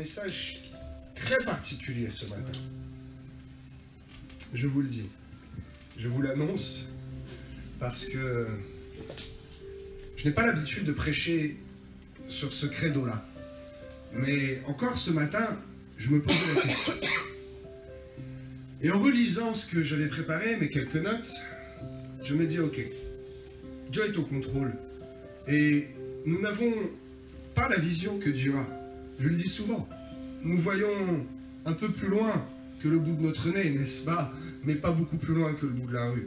message très particulier ce matin. Je vous le dis, je vous l'annonce, parce que je n'ai pas l'habitude de prêcher sur ce credo-là. Mais encore ce matin, je me posais la question. Et en relisant ce que j'avais préparé, mes quelques notes, je me dis, ok, Dieu est au contrôle. Et nous n'avons pas la vision que Dieu a. Je le dis souvent. Nous voyons un peu plus loin que le bout de notre nez, n'est-ce pas? Mais pas beaucoup plus loin que le bout de la rue.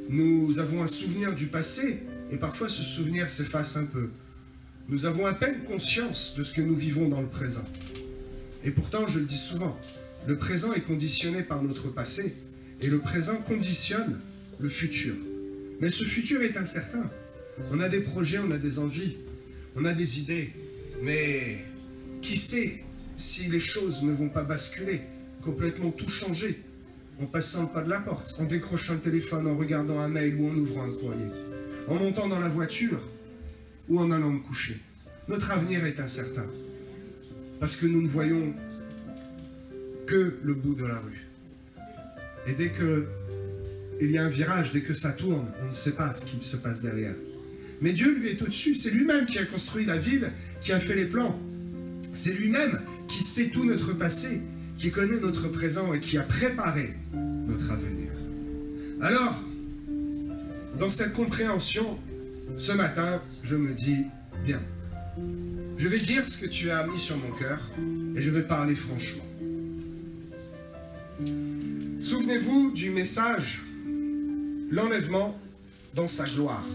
Nous avons un souvenir du passé, et parfois ce souvenir s'efface un peu. Nous avons à peine conscience de ce que nous vivons dans le présent. Et pourtant, je le dis souvent, le présent est conditionné par notre passé, et le présent conditionne le futur. Mais ce futur est incertain. On a des projets, on a des envies, on a des idées, mais qui sait si les choses ne vont pas basculer, complètement tout changer, en passant le pas de la porte, en décrochant le téléphone, en regardant un mail ou en ouvrant un courrier, en montant dans la voiture ou en allant me coucher. Notre avenir est incertain, parce que nous ne voyons que le bout de la rue. Et dès qu'il y a un virage, dès que ça tourne, on ne sait pas ce qui se passe derrière. Mais Dieu, lui, est au-dessus. C'est lui-même qui a construit la ville, qui a fait les plans. C'est lui-même qui sait tout notre passé, qui connaît notre présent et qui a préparé notre avenir. Alors, dans cette compréhension, ce matin, je me dis, bien, je vais dire ce que tu as mis sur mon cœur et je vais parler franchement. Souvenez-vous du message, l'enlèvement dans sa gloire.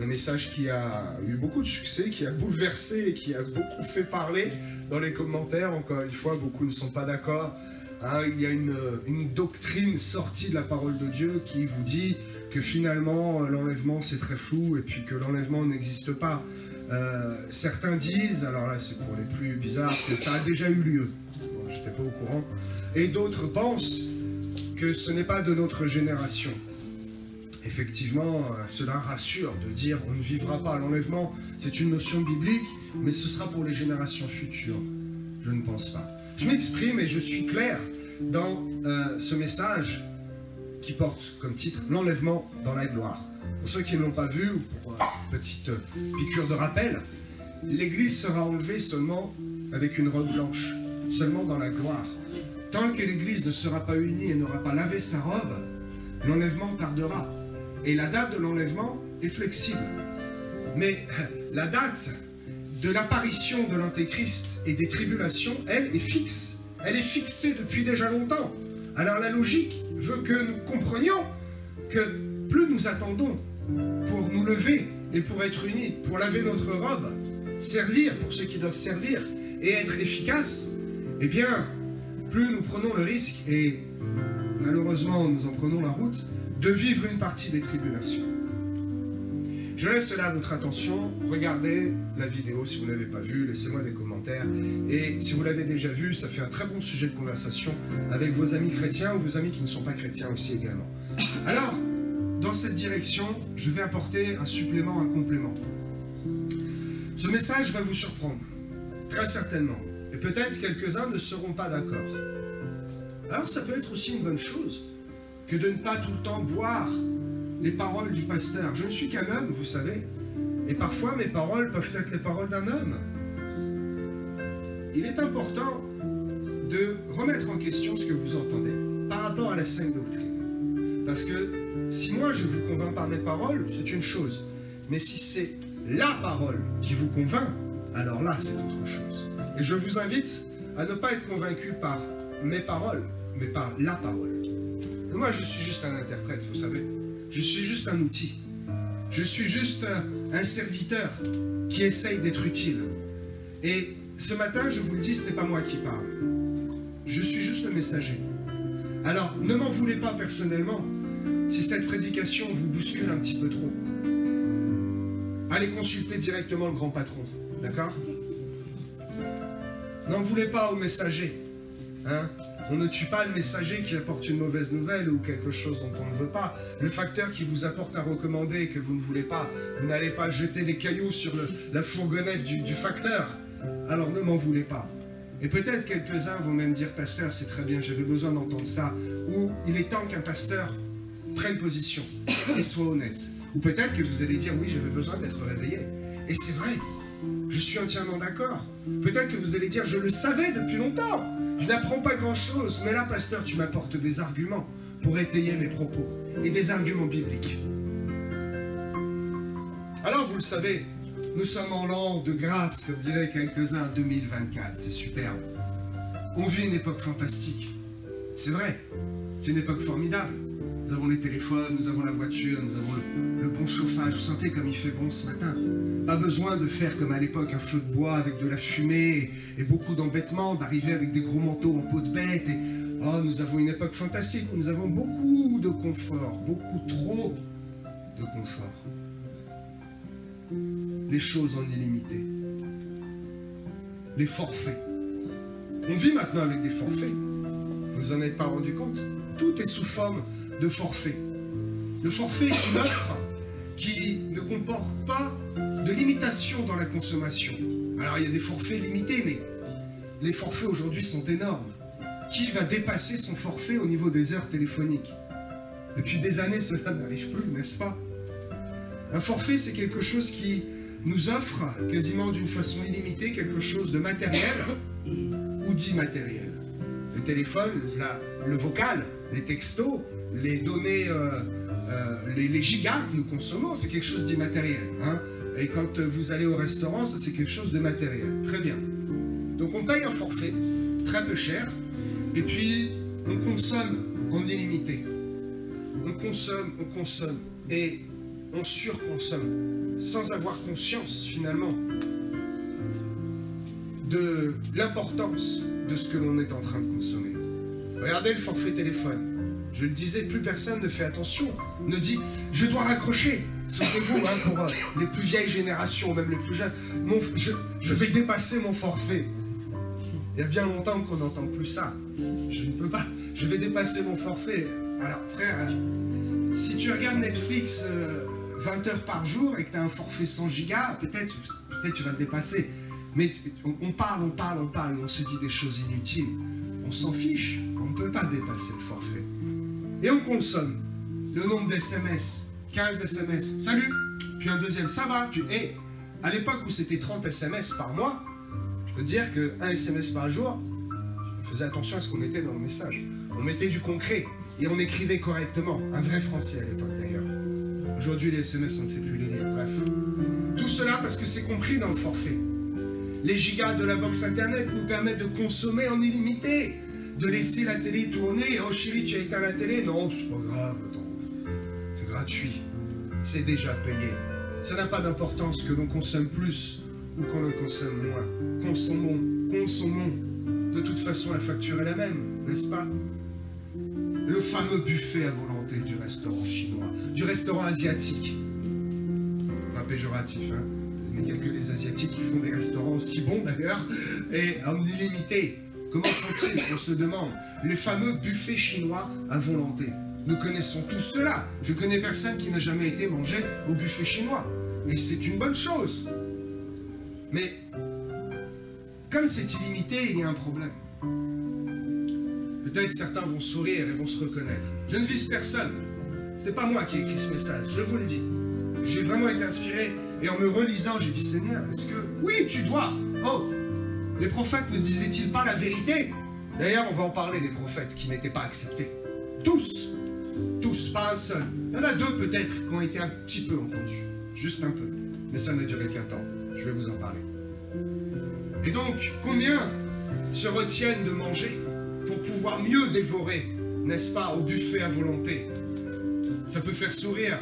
Un message qui a eu beaucoup de succès, qui a bouleversé et qui a beaucoup fait parler dans les commentaires. Encore une fois, beaucoup ne sont pas d'accord. Hein, il y a une doctrine sortie de la parole de Dieu qui vous dit que finalement l'enlèvement c'est très flou et puis que l'enlèvement n'existe pas. Certains disent, alors là c'est pour les plus bizarres, que ça a déjà eu lieu. Bon, je n'étais pas au courant. Et d'autres pensent que ce n'est pas de notre génération. Effectivement, cela rassure de dire on ne vivra pas l'enlèvement, c'est une notion biblique, mais ce sera pour les générations futures. Je ne pense pas. Je m'exprime et je suis clair dans ce message qui porte comme titre « L'enlèvement dans la gloire ». Pour ceux qui ne l'ont pas vu, ou pour une petite piqûre de rappel, l'Église sera enlevée seulement avec une robe blanche, seulement dans la gloire. Tant que l'Église ne sera pas unie et n'aura pas lavé sa robe, l'enlèvement tardera. Et la date de l'enlèvement est flexible. Mais la date de l'apparition de l'Antéchrist et des tribulations, elle est fixe. Elle est fixée depuis déjà longtemps. Alors la logique veut que nous comprenions que plus nous attendons pour nous lever et pour être unis, pour laver notre robe, servir pour ceux qui doivent servir et être efficaces, eh bien, plus nous prenons le risque, et malheureusement nous en prenons la route, de vivre une partie des tribulations. Je laisse là votre attention, regardez la vidéo si vous ne l'avez pas vue, laissez-moi des commentaires, et si vous l'avez déjà vue, ça fait un très bon sujet de conversation avec vos amis chrétiens ou vos amis qui ne sont pas chrétiens aussi également. Alors, dans cette direction, je vais apporter un supplément, un complément. Ce message va vous surprendre, très certainement, et peut-être quelques-uns ne seront pas d'accord. Alors ça peut être aussi une bonne chose, que de ne pas tout le temps boire les paroles du pasteur. Je ne suis qu'un homme, vous savez, et parfois mes paroles peuvent être les paroles d'un homme. Il est important de remettre en question ce que vous entendez par rapport à la saine doctrine. Parce que si moi je vous convainc par mes paroles, c'est une chose. Mais si c'est la parole qui vous convainc, alors là c'est autre chose. Et je vous invite à ne pas être convaincu par mes paroles, mais par la parole. Moi, je suis juste un interprète, vous savez. Je suis juste un outil. Je suis juste un serviteur qui essaye d'être utile. Et ce matin, je vous le dis, ce n'est pas moi qui parle. Je suis juste le messager. Alors, ne m'en voulez pas personnellement si cette prédication vous bouscule un petit peu trop. Allez consulter directement le grand patron, d'accord? N'en voulez pas au messager, hein? On ne tue pas le messager qui apporte une mauvaise nouvelle ou quelque chose dont on ne veut pas. Le facteur qui vous apporte à recommander et que vous ne voulez pas, vous n'allez pas jeter des cailloux sur la fourgonnette du facteur. Alors ne m'en voulez pas. Et peut-être quelques-uns vont même dire, pasteur, c'est très bien, j'avais besoin d'entendre ça. Ou il est temps qu'un pasteur prenne position et soit honnête. Ou peut-être que vous allez dire, oui, j'avais besoin d'être réveillé. Et c'est vrai, je suis entièrement d'accord. Peut-être que vous allez dire, je le savais depuis longtemps. Je n'apprends pas grand-chose, mais là, pasteur, tu m'apportes des arguments pour étayer mes propos. Et des arguments bibliques. Alors, vous le savez, nous sommes en l'an de grâce, comme diraient quelques-uns, 2024. C'est superbe. On vit une époque fantastique. C'est vrai, c'est une époque formidable. Nous avons les téléphones, nous avons la voiture, nous avons le bon chauffage. Vous sentez comme il fait bon ce matin. Pas besoin de faire comme à l'époque un feu de bois avec de la fumée et beaucoup d'embêtements, d'arriver avec des gros manteaux en peau de bête. Oh, nous avons une époque fantastique où nous avons beaucoup de confort, beaucoup trop de confort. Les choses en illimité. Les forfaits. On vit maintenant avec des forfaits. Vous en êtes pas rendu compte? Tout est sous forme de forfait. Le forfait est une offre qui ne comporte pas de limitation dans la consommation. Alors il y a des forfaits limités, mais les forfaits aujourd'hui sont énormes. Qui va dépasser son forfait au niveau des heures téléphoniques? Depuis des années, cela n'arrive plus, n'est-ce pas? Un forfait, c'est quelque chose qui nous offre quasiment d'une façon illimitée quelque chose de matériel ou d'immatériel. Le téléphone, le vocal, les textos, les données, les gigas que nous consommons, c'est quelque chose d'immatériel. Hein? Et quand vous allez au restaurant, ça c'est quelque chose de matériel. Très bien. Donc on paye un forfait, très peu cher, et puis on consomme en illimité. On consomme, et on surconsomme, sans avoir conscience finalement de l'importance de ce que l'on est en train de consommer. Regardez le forfait téléphone. Je le disais, plus personne ne fait attention, ne dit « je dois raccrocher ». Souvenez-vous, hein, pour les plus vieilles générations, même les plus jeunes, je vais dépasser mon forfait. Il y a bien longtemps qu'on n'entend plus ça. Je ne peux pas, je vais dépasser mon forfait. Alors frère, si tu regardes Netflix 20 heures par jour et que tu as un forfait 100 gigas, peut-être tu vas le dépasser. Mais on parle, et on se dit des choses inutiles. On s'en fiche, on ne peut pas dépasser le forfait. Et on consomme le nombre d'SMS, 15 SMS, salut, puis un deuxième, ça va, puis à l'époque où c'était 30 SMS par mois, je peux te dire qu'un SMS par jour, on faisait attention à ce qu'on mettait dans le message. On mettait du concret et on écrivait correctement, un vrai français à l'époque d'ailleurs. Aujourd'hui les SMS on ne sait plus les lire, bref. Tout cela parce que c'est compris dans le forfait. Les gigas de la box internet nous permettent de consommer en illimité, de laisser la télé tourner. Oh chérie, tu as éteint la télé? Non, c'est pas grave, attends. C'est gratuit. C'est déjà payé. Ça n'a pas d'importance que l'on consomme plus ou qu'on le consomme moins. Consommons. De toute façon, la facture est la même, n'est-ce pas? Le fameux buffet à volonté du restaurant chinois, du restaurant asiatique. Pas péjoratif, hein? Mais il n'y a que les Asiatiques qui font des restaurants aussi bons d'ailleurs, et en illimité. Comment font-ils? On se demande. Les fameux buffets chinois à volonté. Nous connaissons tous cela. Je connais personne qui n'a jamais été mangé au buffet chinois. Et c'est une bonne chose. Mais, comme c'est illimité, il y a un problème. Peut-être certains vont sourire et vont se reconnaître. Je ne vise personne. Ce n'est pas moi qui ai écrit ce message, je vous le dis. J'ai vraiment été inspiré. Et en me relisant, j'ai dit, Seigneur, est-ce que... Oui, tu dois. Oh, les prophètes ne disaient-ils pas la vérité? D'ailleurs, on va en parler des prophètes qui n'étaient pas acceptés. Tous, pas un seul. Il y en a deux peut-être qui ont été un petit peu entendus. Juste un peu. Mais ça n'a duré qu'un temps. Je vais vous en parler. Et donc, combien se retiennent de manger pour pouvoir mieux dévorer, n'est-ce pas, au buffet à volonté? Ça peut faire sourire.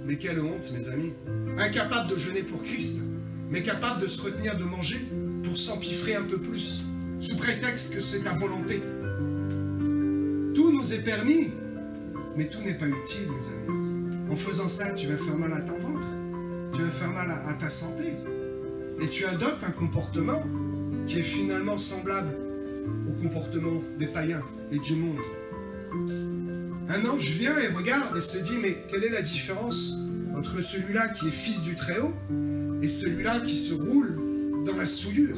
Mais quelle honte, mes amis. Incapable de jeûner pour Christ, mais capable de se retenir de manger pour s'empiffrer un peu plus, sous prétexte que c'est à volonté. Tout nous est permis, mais tout n'est pas utile, mes amis. En faisant ça, tu vas faire mal à ton ventre, tu vas faire mal à ta santé, et tu adoptes un comportement qui est finalement semblable au comportement des païens et du monde. Un ange vient et regarde et se dit, mais quelle est la différence entre celui-là qui est fils du Très-Haut et celui-là qui se roule dans la souillure?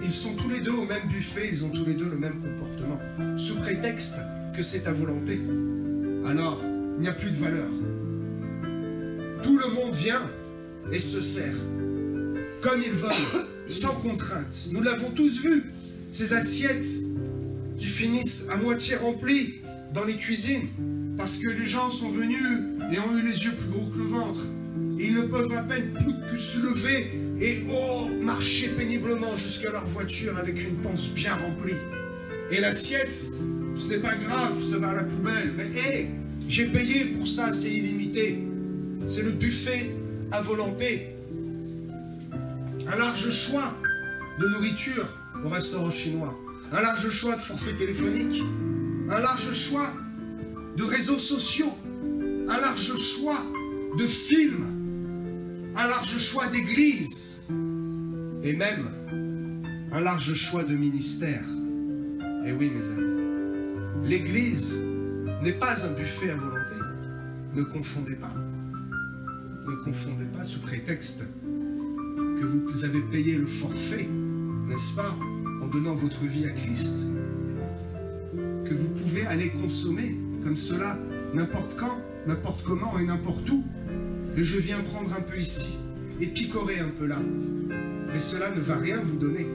ils sont tous les deux au même buffet, ils ont tous les deux le même comportement, sous prétexte que c'est ta volonté. Alors, il n'y a plus de valeur. Tout le monde vient et se sert, comme ils veulent, sans contrainte. Nous l'avons tous vu, ces assiettes qui finissent à moitié remplies dans les cuisines, parce que les gens sont venus et ont eu les yeux plus gros que le ventre. Et ils ne peuvent à peine plus que se lever et marcher péniblement jusqu'à leur voiture avec une panse bien remplie. Et l'assiette, ce n'est pas grave, ça va à la poubelle. Mais hé, j'ai payé pour ça, c'est illimité. C'est le buffet à volonté. Un large choix de nourriture au restaurant chinois. Un large choix de forfait téléphonique. Un large choix de réseaux sociaux. Un large choix de films. Un large choix d'églises. Et même un large choix de ministères. Et oui, mes amis, l'église n'est pas un buffet à volonté. Ne confondez pas. Ne confondez pas sous prétexte que vous avez payé le forfait, n'est-ce pas, en donnant votre vie à Christ, que vous pouvez aller consommer comme cela n'importe quand, n'importe comment et n'importe où. Et je viens prendre un peu ici et picorer un peu là. Mais cela ne va rien vous donner.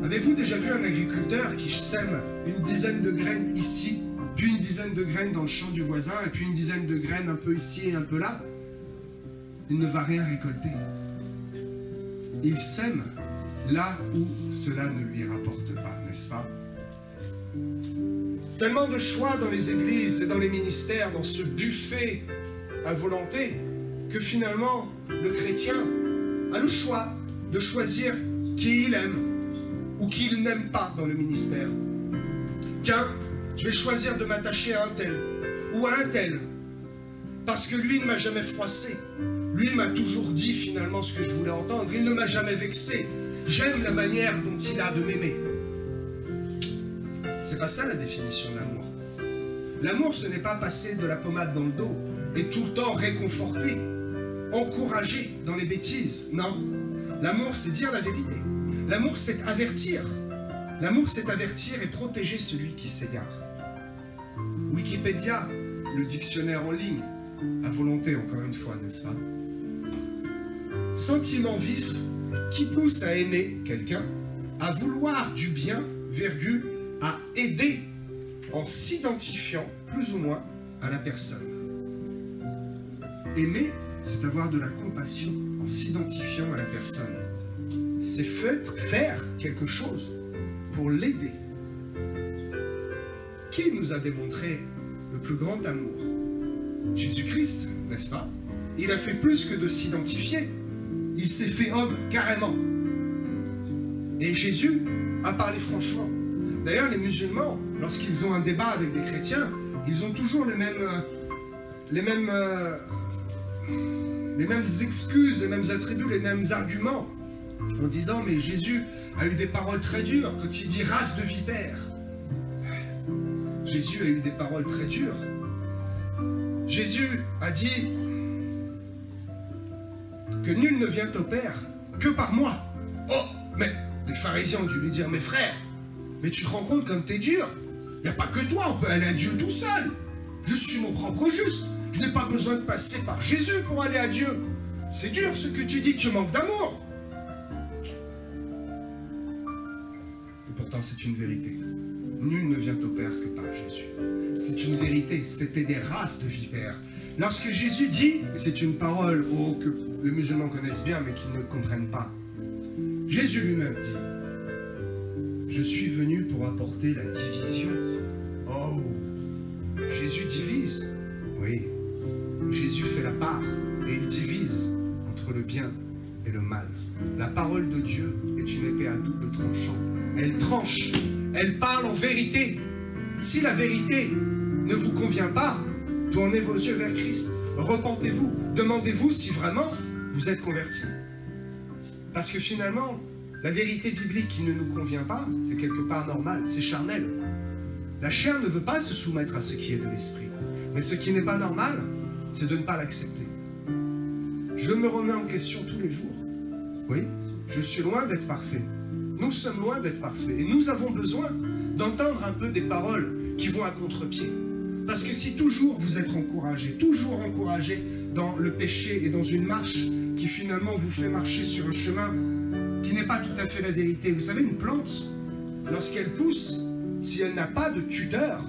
Avez-vous déjà vu un agriculteur qui sème une dizaine de graines ici, puis une dizaine de graines dans le champ du voisin, et puis une dizaine de graines un peu ici et un peu là? Il ne va rien récolter. Il sème là où cela ne lui rapporte pas, n'est-ce pas? Tellement de choix dans les églises et dans les ministères, dans ce buffet à volonté, que finalement, le chrétien a le choix de choisir qui il aime ou qui il n'aime pas dans le ministère. Tiens, je vais choisir de m'attacher à un tel ou à un tel, parce que lui ne m'a jamais froissé. Lui m'a toujours dit finalement ce que je voulais entendre. Il ne m'a jamais vexé. J'aime la manière dont il a de m'aimer. C'est pas ça la définition de l'amour. L'amour, ce n'est pas passer de la pommade dans le dos et tout le temps réconforter, encourager dans les bêtises. Non. L'amour, c'est dire la vérité. L'amour, c'est avertir. L'amour, c'est avertir et protéger celui qui s'égare. Wikipédia, le dictionnaire en ligne, à volonté, encore une fois, n'est-ce pas? Sentiment vif qui pousse à aimer quelqu'un, à vouloir du bien, virgule, à aider en s'identifiant plus ou moins à la personne. Aimer, c'est avoir de la compassion en s'identifiant à la personne. C'est faire quelque chose pour l'aider. Qui nous a démontré le plus grand amour? Jésus-Christ, n'est-ce pas? Il a fait plus que de s'identifier. Il s'est fait homme, carrément. Et Jésus a parlé franchement. D'ailleurs, les musulmans, lorsqu'ils ont un débat avec des chrétiens, ils ont toujours les mêmes excuses, les mêmes attributs, les mêmes arguments, en disant, mais Jésus a eu des paroles très dures, quand il dit race de vipères. Jésus a eu des paroles très dures. Jésus a dit que nul ne vient au Père que par moi. Oh, mais les pharisiens ont dû lui dire, mes frères, mais tu te rends compte comme t'es dur? Il n'y a pas que toi, on peut aller à Dieu tout seul. Je suis mon propre juste. Je n'ai pas besoin de passer par Jésus pour aller à Dieu. C'est dur ce que tu dis, que tu manques d'amour. Et pourtant, c'est une vérité. Nul ne vient au Père que par Jésus. C'est une vérité, c'était des races de vipères. Lorsque Jésus dit, et c'est une parole que les musulmans connaissent bien mais qu'ils ne comprennent pas, Jésus lui-même dit, je suis venu pour apporter la division. Oh, Jésus divise. Oui, Jésus fait la part et il divise entre le bien et le mal. La parole de Dieu est une épée à double tranchant. Elle tranche, elle parle en vérité. Si la vérité ne vous convient pas, tournez vos yeux vers Christ, repentez-vous, demandez-vous si vraiment vous êtes convertis. Parce que finalement, la vérité biblique qui ne nous convient pas, c'est quelque part normal, c'est charnel. La chair ne veut pas se soumettre à ce qui est de l'esprit. Mais ce qui n'est pas normal, c'est de ne pas l'accepter. Je me remets en question tous les jours. Oui, je suis loin d'être parfait. Nous sommes loin d'être parfaits. Et nous avons besoin d'entendre un peu des paroles qui vont à contre-pied. Parce que si toujours vous êtes encouragé, toujours encouragé dans le péché et dans une marche qui finalement vous fait marcher sur un chemin qui n'est pas tout à fait la vérité. Vous savez, une plante, lorsqu'elle pousse, si elle n'a pas de tuteur,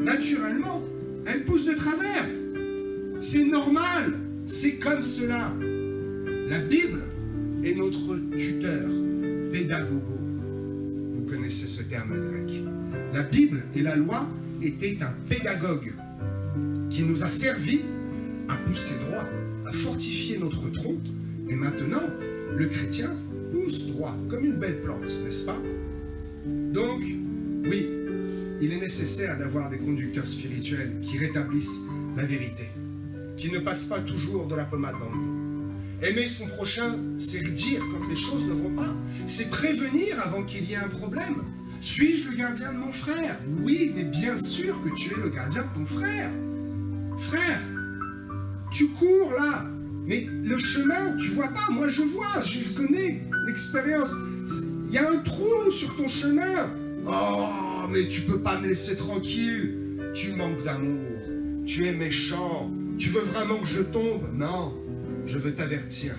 naturellement, elle pousse de travers. C'est normal, c'est comme cela. La Bible est notre tuteur, pédagogo. Vous connaissez ce terme grec. La Bible et la loi étaient un pédagogue qui nous a servi à pousser droit, à fortifier notre tronc. Et maintenant, le chrétien pousse droit, comme une belle plante, n'est-ce pas? Donc, oui, il est nécessaire d'avoir des conducteurs spirituels qui rétablissent la vérité, qui ne passent pas toujours de la pommade dans le dos. Aimer son prochain, c'est dire quand les choses ne vont pas, c'est prévenir avant qu'il y ait un problème. Suis-je le gardien de mon frère? Oui, mais bien sûr que tu es le gardien de ton frère. Frère, tu cours là, mais le chemin, tu vois pas, moi je vois, je connais l'expérience. Il y a un trou sur ton chemin. Oh, mais tu peux pas me laisser tranquille. Tu manques d'amour, tu es méchant, tu veux vraiment que je tombe? Non, je veux t'avertir.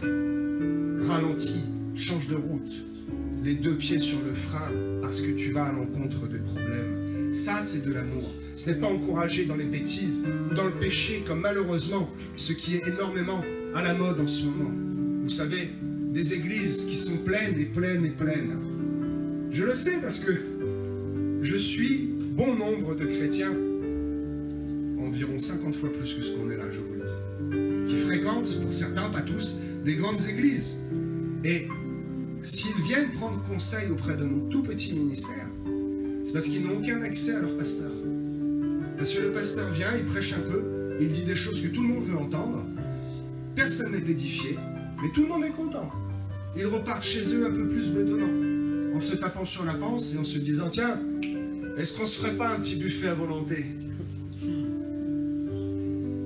Ralentis, change de route, les deux pieds sur le frein, parce que tu vas à l'encontre des problèmes. Ça, c'est de l'amour. Ce n'est pas encouragé dans les bêtises ou dans le péché, comme malheureusement ce qui est énormément à la mode en ce moment. Vous savez, des églises qui sont pleines et pleines et pleines. Je le sais parce que je suis bon nombre de chrétiens, environ 50 fois plus que ce qu'on est là, je vous le dis, qui fréquentent, pour certains, pas tous, des grandes églises. Et s'ils viennent prendre conseil auprès de nos tout petits ministères, c'est parce qu'ils n'ont aucun accès à leur pasteur. Parce que le pasteur vient, il prêche un peu, il dit des choses que tout le monde veut entendre, personne n'est édifié, mais tout le monde est content. Ils repartent chez eux un peu plus bedonnants, en se tapant sur la panse et en se disant, tiens, est-ce qu'on se ferait pas un petit buffet à volonté?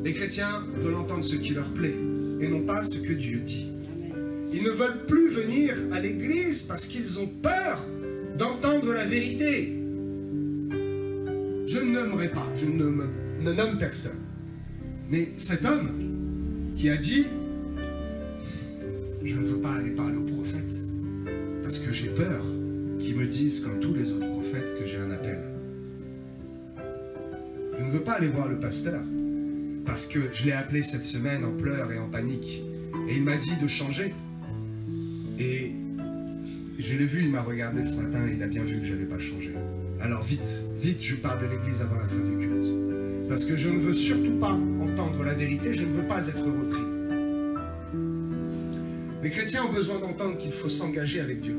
Les chrétiens veulent entendre ce qui leur plaît, et non pas ce que Dieu dit. Ils ne veulent plus venir à l'église parce qu'ils ont peur d'entendre la vérité. Je ne nommerai pas, je ne nomme personne. Mais cet homme qui a dit, je ne veux pas aller parler aux prophètes parce que j'ai peur qu'ils me disent, comme tous les autres prophètes, que j'ai un appel. Je ne veux pas aller voir le pasteur parce que je l'ai appelé cette semaine en pleurs et en panique. Et il m'a dit de changer. Et je l'ai vu, il m'a regardé ce matin et il a bien vu que je n'avais pas changé. Alors vite, vite, je pars de l'église avant la fin du culte. Parce que je ne veux surtout pas entendre la vérité, je ne veux pas être repris. Les chrétiens ont besoin d'entendre qu'il faut s'engager avec Dieu.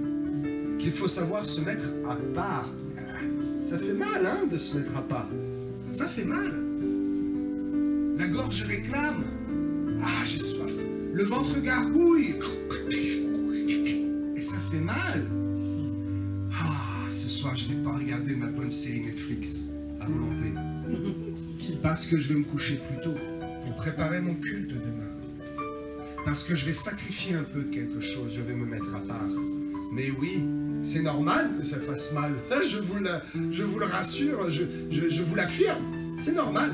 Qu'il faut savoir se mettre à part. Ça fait mal, hein, de se mettre à part. Ça fait mal. La gorge réclame. Ah, j'ai soif. Le ventre gargouille. Et ça fait mal. Ah, ce soir, je ne vais pas regarder ma bonne série Netflix à volonté. Parce que je vais me coucher plus tôt pour préparer mon culte demain. Parce que je vais sacrifier un peu de quelque chose, je vais me mettre à part. Mais oui, c'est normal que ça fasse mal. Je vous le rassure, je vous l'affirme. C'est normal.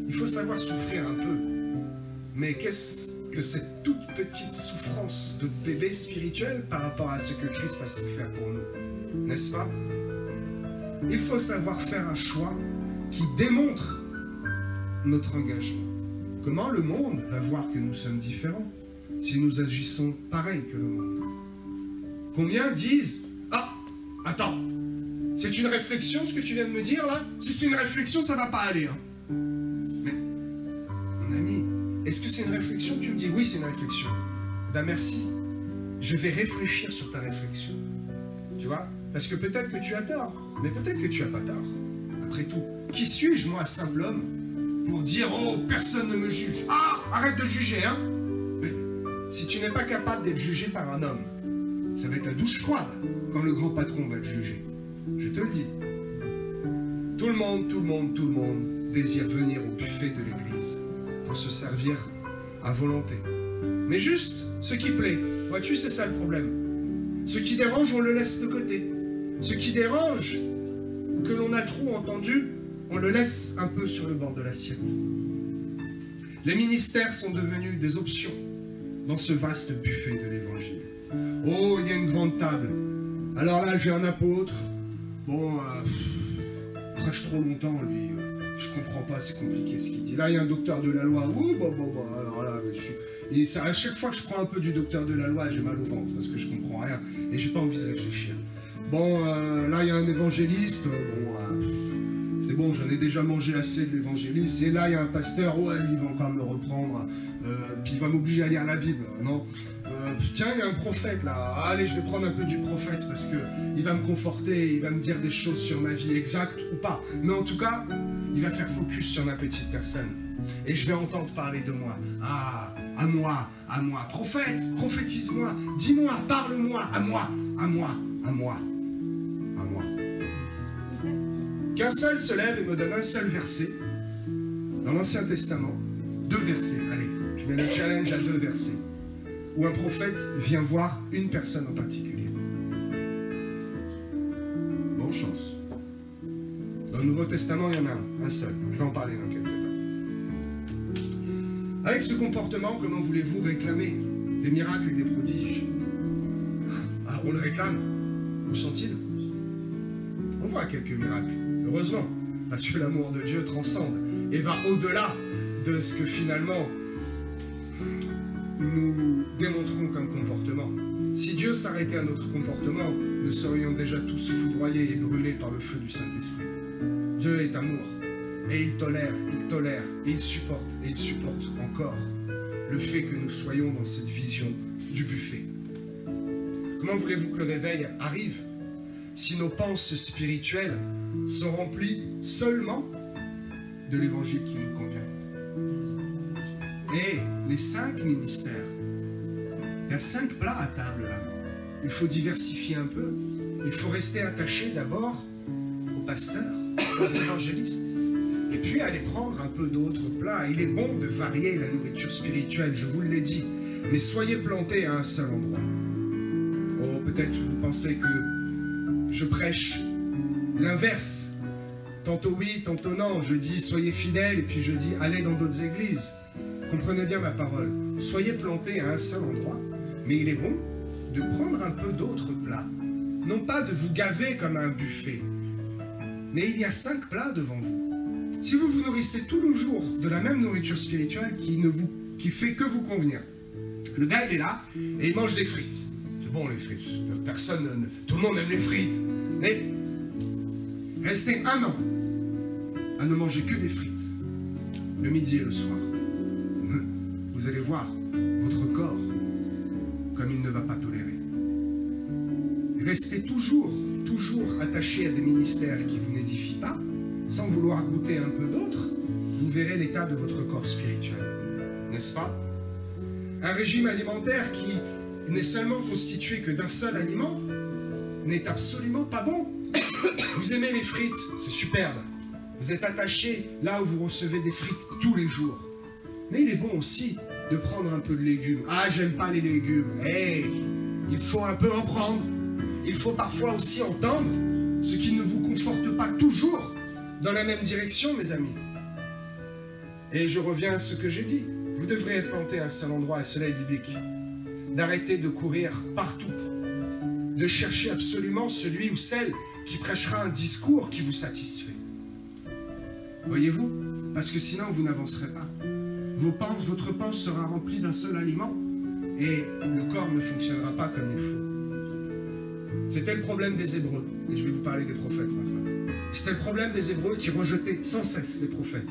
Il faut savoir souffrir un peu. Mais qu'est-ce que cette toute petite souffrance de bébé spirituel par rapport à ce que Christ a souffert pour nous? N'est-ce pas? Il faut savoir faire un choix qui démontre notre engagement. Comment le monde va voir que nous sommes différents si nous agissons pareil que le monde? Combien disent, ah, attends, c'est une réflexion ce que tu viens de me dire là? Si c'est une réflexion, ça va pas aller. Hein. Mais, mon ami, est-ce que c'est une réflexion? Tu me dis, oui, c'est une réflexion. Ben merci, je vais réfléchir sur ta réflexion. Tu vois? Parce que peut-être que tu as tort, mais peut-être que tu n'as pas tort. Après tout, qui suis-je, moi, simple homme, pour dire, oh, personne ne me juge. Ah, arrête de juger, hein. Mais si tu n'es pas capable d'être jugé par un homme, ça va être la douche froide quand le grand patron va te juger. Je te le dis. Tout le monde désire venir au buffet de l'église pour se servir à volonté. Mais juste ce qui plaît. Vois-tu, c'est ça le problème. Ce qui dérange, on le laisse de côté. Ce qui dérange, ou que l'on a trop entendu, on le laisse un peu sur le bord de l'assiette. Les ministères sont devenus des options dans ce vaste buffet de l'évangile. Oh, il y a une grande table. Alors là, j'ai un apôtre. Bon, prêche trop longtemps, lui. Je comprends pas, c'est compliqué ce qu'il dit. Là, il y a un docteur de la loi. Oh, bah, alors là, à chaque fois que je prends un peu du docteur de la loi, j'ai mal au ventre parce que je comprends rien et j'ai pas envie de réfléchir. Bon, là, il y a un évangéliste. C'est bon, j'en ai déjà mangé assez de l'évangéliste. Et là, il y a un pasteur. Oh, lui, il va encore me reprendre. Puis il va m'obliger à lire la Bible. Non. Tiens, il y a un prophète là. Allez, je vais prendre un peu du prophète parce qu'il va me conforter, il va me dire des choses sur ma vie, exactes ou pas. Mais en tout cas, il va faire focus sur ma petite personne. Et je vais entendre parler de moi. Ah, à moi, à moi. Prophète, prophétise-moi, dis-moi, parle-moi, à moi, à moi, à moi, à moi. Qu'un seul se lève et me donne un seul verset dans l'Ancien Testament. 2 versets, allez, je mets le challenge à 2 versets. Où un prophète vient voir une personne en particulier. Bonne chance. Dans le Nouveau Testament, il y en a un seul. Je vais en parler dans quelques temps. Avec ce comportement, comment voulez-vous réclamer des miracles et des prodiges? Ah, on le réclame. Où sont-ils? On voit quelques miracles, heureusement, parce que l'amour de Dieu transcende et va au-delà de ce que finalement nous démontrons comme comportement. Si Dieu s'arrêtait à notre comportement, nous serions déjà tous foudroyés et brûlés par le feu du Saint-Esprit. Dieu est amour, et il tolère, et il supporte encore le fait que nous soyons dans cette vision du buffet. Comment voulez-vous que le réveil arrive si nos pensées spirituelles sont remplies seulement de l'évangile qui nous convient? Et les 5 ministères, il y a 5 plats à table là. Il faut diversifier un peu. Il faut rester attaché d'abord aux pasteurs, aux évangélistes. Et puis aller prendre un peu d'autres plats. Il est bon de varier la nourriture spirituelle, je vous l'ai dit. Mais soyez plantés à un seul endroit. Oh, peut-être vous pensez que je prêche l'inverse. Tantôt oui, tantôt non. Je dis soyez fidèles et puis je dis allez dans d'autres églises. Comprenez bien ma parole. Soyez plantés à un seul endroit, mais il est bon de prendre un peu d'autres plats. Non pas de vous gaver comme un buffet, mais il y a 5 plats devant vous. Si vous vous nourrissez tous les jours de la même nourriture spirituelle qui fait que vous convenir, le gars il est là et il mange des frites. C'est bon les frites, tout le monde aime les frites. Mais restez 1 an à ne manger que des frites, le midi et le soir. Vous allez voir votre corps comme il ne va pas tolérer. Restez toujours attaché à des ministères qui vous n'édifient pas, sans vouloir goûter un peu d'autres, vous verrez l'état de votre corps spirituel. N'est-ce pas? Un régime alimentaire qui n'est seulement constitué que d'un seul aliment n'est absolument pas bon. Vous aimez les frites, c'est superbe. Vous êtes attaché là où vous recevez des frites tous les jours. Mais il est bon aussi de prendre un peu de légumes. Ah, j'aime pas les légumes. Hey, il faut un peu en prendre. Il faut parfois aussi entendre ce qui ne vous conforte pas toujours dans la même direction, mes amis. Et je reviens à ce que j'ai dit. Vous devrez être planté à un seul endroit, à cela est biblique. D'arrêter de courir partout. De chercher absolument celui ou celle qui prêchera un discours qui vous satisfait. Voyez-vous? Parce que sinon, vous n'avancerez pas. Votre panse sera remplie d'un seul aliment et le corps ne fonctionnera pas comme il faut. C'était le problème des Hébreux. Et je vais vous parler des prophètes maintenant. C'était le problème des Hébreux qui rejetaient sans cesse les prophètes.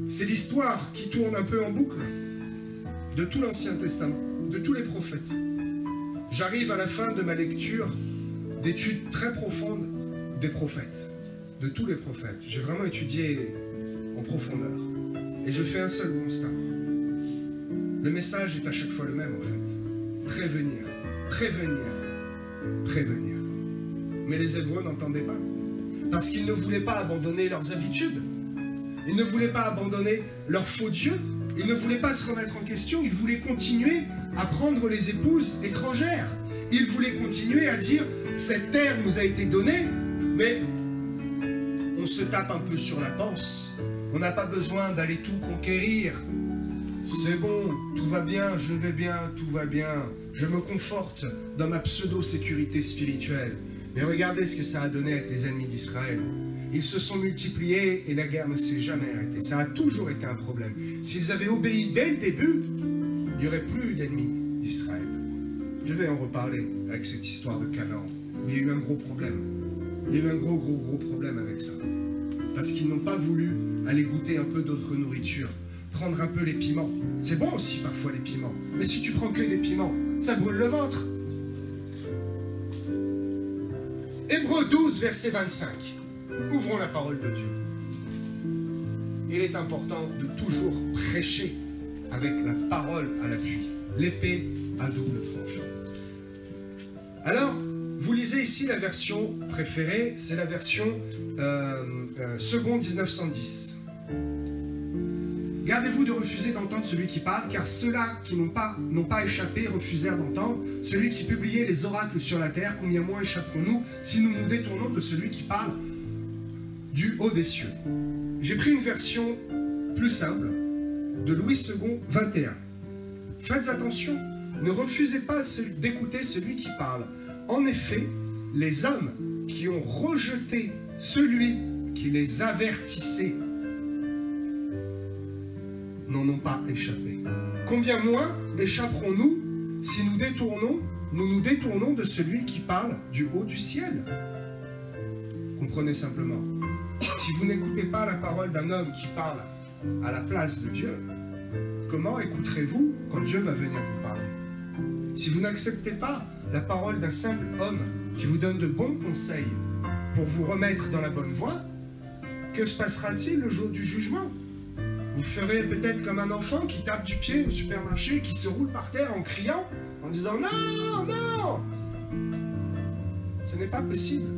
C'est l'histoire qui tourne un peu en boucle de tout l'Ancien Testament, de tous les prophètes. J'arrive à la fin de ma lecture d'études très profondes des prophètes, de tous les prophètes. J'ai vraiment étudié en profondeur. Et je fais un seul constat. Le message est à chaque fois le même, en fait. Prévenir, prévenir, prévenir. Mais les Hébreux n'entendaient pas. Parce qu'ils ne voulaient pas abandonner leurs habitudes. Ils ne voulaient pas abandonner leurs faux dieux. Ils ne voulaient pas se remettre en question. Ils voulaient continuer à prendre les épouses étrangères. il voulait continuer à dire, cette terre nous a été donnée, mais on se tape un peu sur la panse. On n'a pas besoin d'aller tout conquérir. C'est bon, tout va bien, je vais bien, tout va bien. Je me conforte dans ma pseudo-sécurité spirituelle. Mais regardez ce que ça a donné avec les ennemis d'Israël. Ils se sont multipliés et la guerre ne s'est jamais arrêtée. Ça a toujours été un problème. S'ils avaient obéi dès le début, il n'y aurait plus d'ennemis d'Israël. Je vais en reparler avec cette histoire de Canaan. Il y a eu un gros problème. Il y a eu un gros problème avec ça. Parce qu'ils n'ont pas voulu aller goûter un peu d'autre nourriture. Prendre un peu les piments. C'est bon aussi parfois les piments. Mais si tu prends que des piments, ça brûle le ventre. Hébreux 12, verset 25. Ouvrons la parole de Dieu. Il est important de toujours prêcher avec la parole à l'appui. L'épée à double tranchant. Alors, vous lisez ici la version préférée, c'est la version seconde 1910. Gardez-vous de refuser d'entendre celui qui parle, car ceux-là qui n'ont pas échappé refusèrent d'entendre. Celui qui publiait les oracles sur la terre, combien moins échapperons-nous si nous nous détournons de celui qui parle du haut des cieux. J'ai pris une version plus simple de Louis II 21. Faites attention, ne refusez pas d'écouter celui qui parle. En effet, les hommes qui ont rejeté celui qui les avertissait n'en ont pas échappé. Combien moins échapperons-nous si nous nous détournons de celui qui parle du haut du ciel? Comprenez simplement. Si vous n'écoutez pas la parole d'un homme qui parle à la place de Dieu, comment écouterez-vous quand Dieu va venir vous parler? Si vous n'acceptez pas la parole d'un simple homme qui vous donne de bons conseils pour vous remettre dans la bonne voie, que se passera-t-il le jour du jugement? Vous ferez peut-être comme un enfant qui tape du pied au supermarché, qui se roule par terre en criant, en disant « Non, non !» Ce n'est pas possible.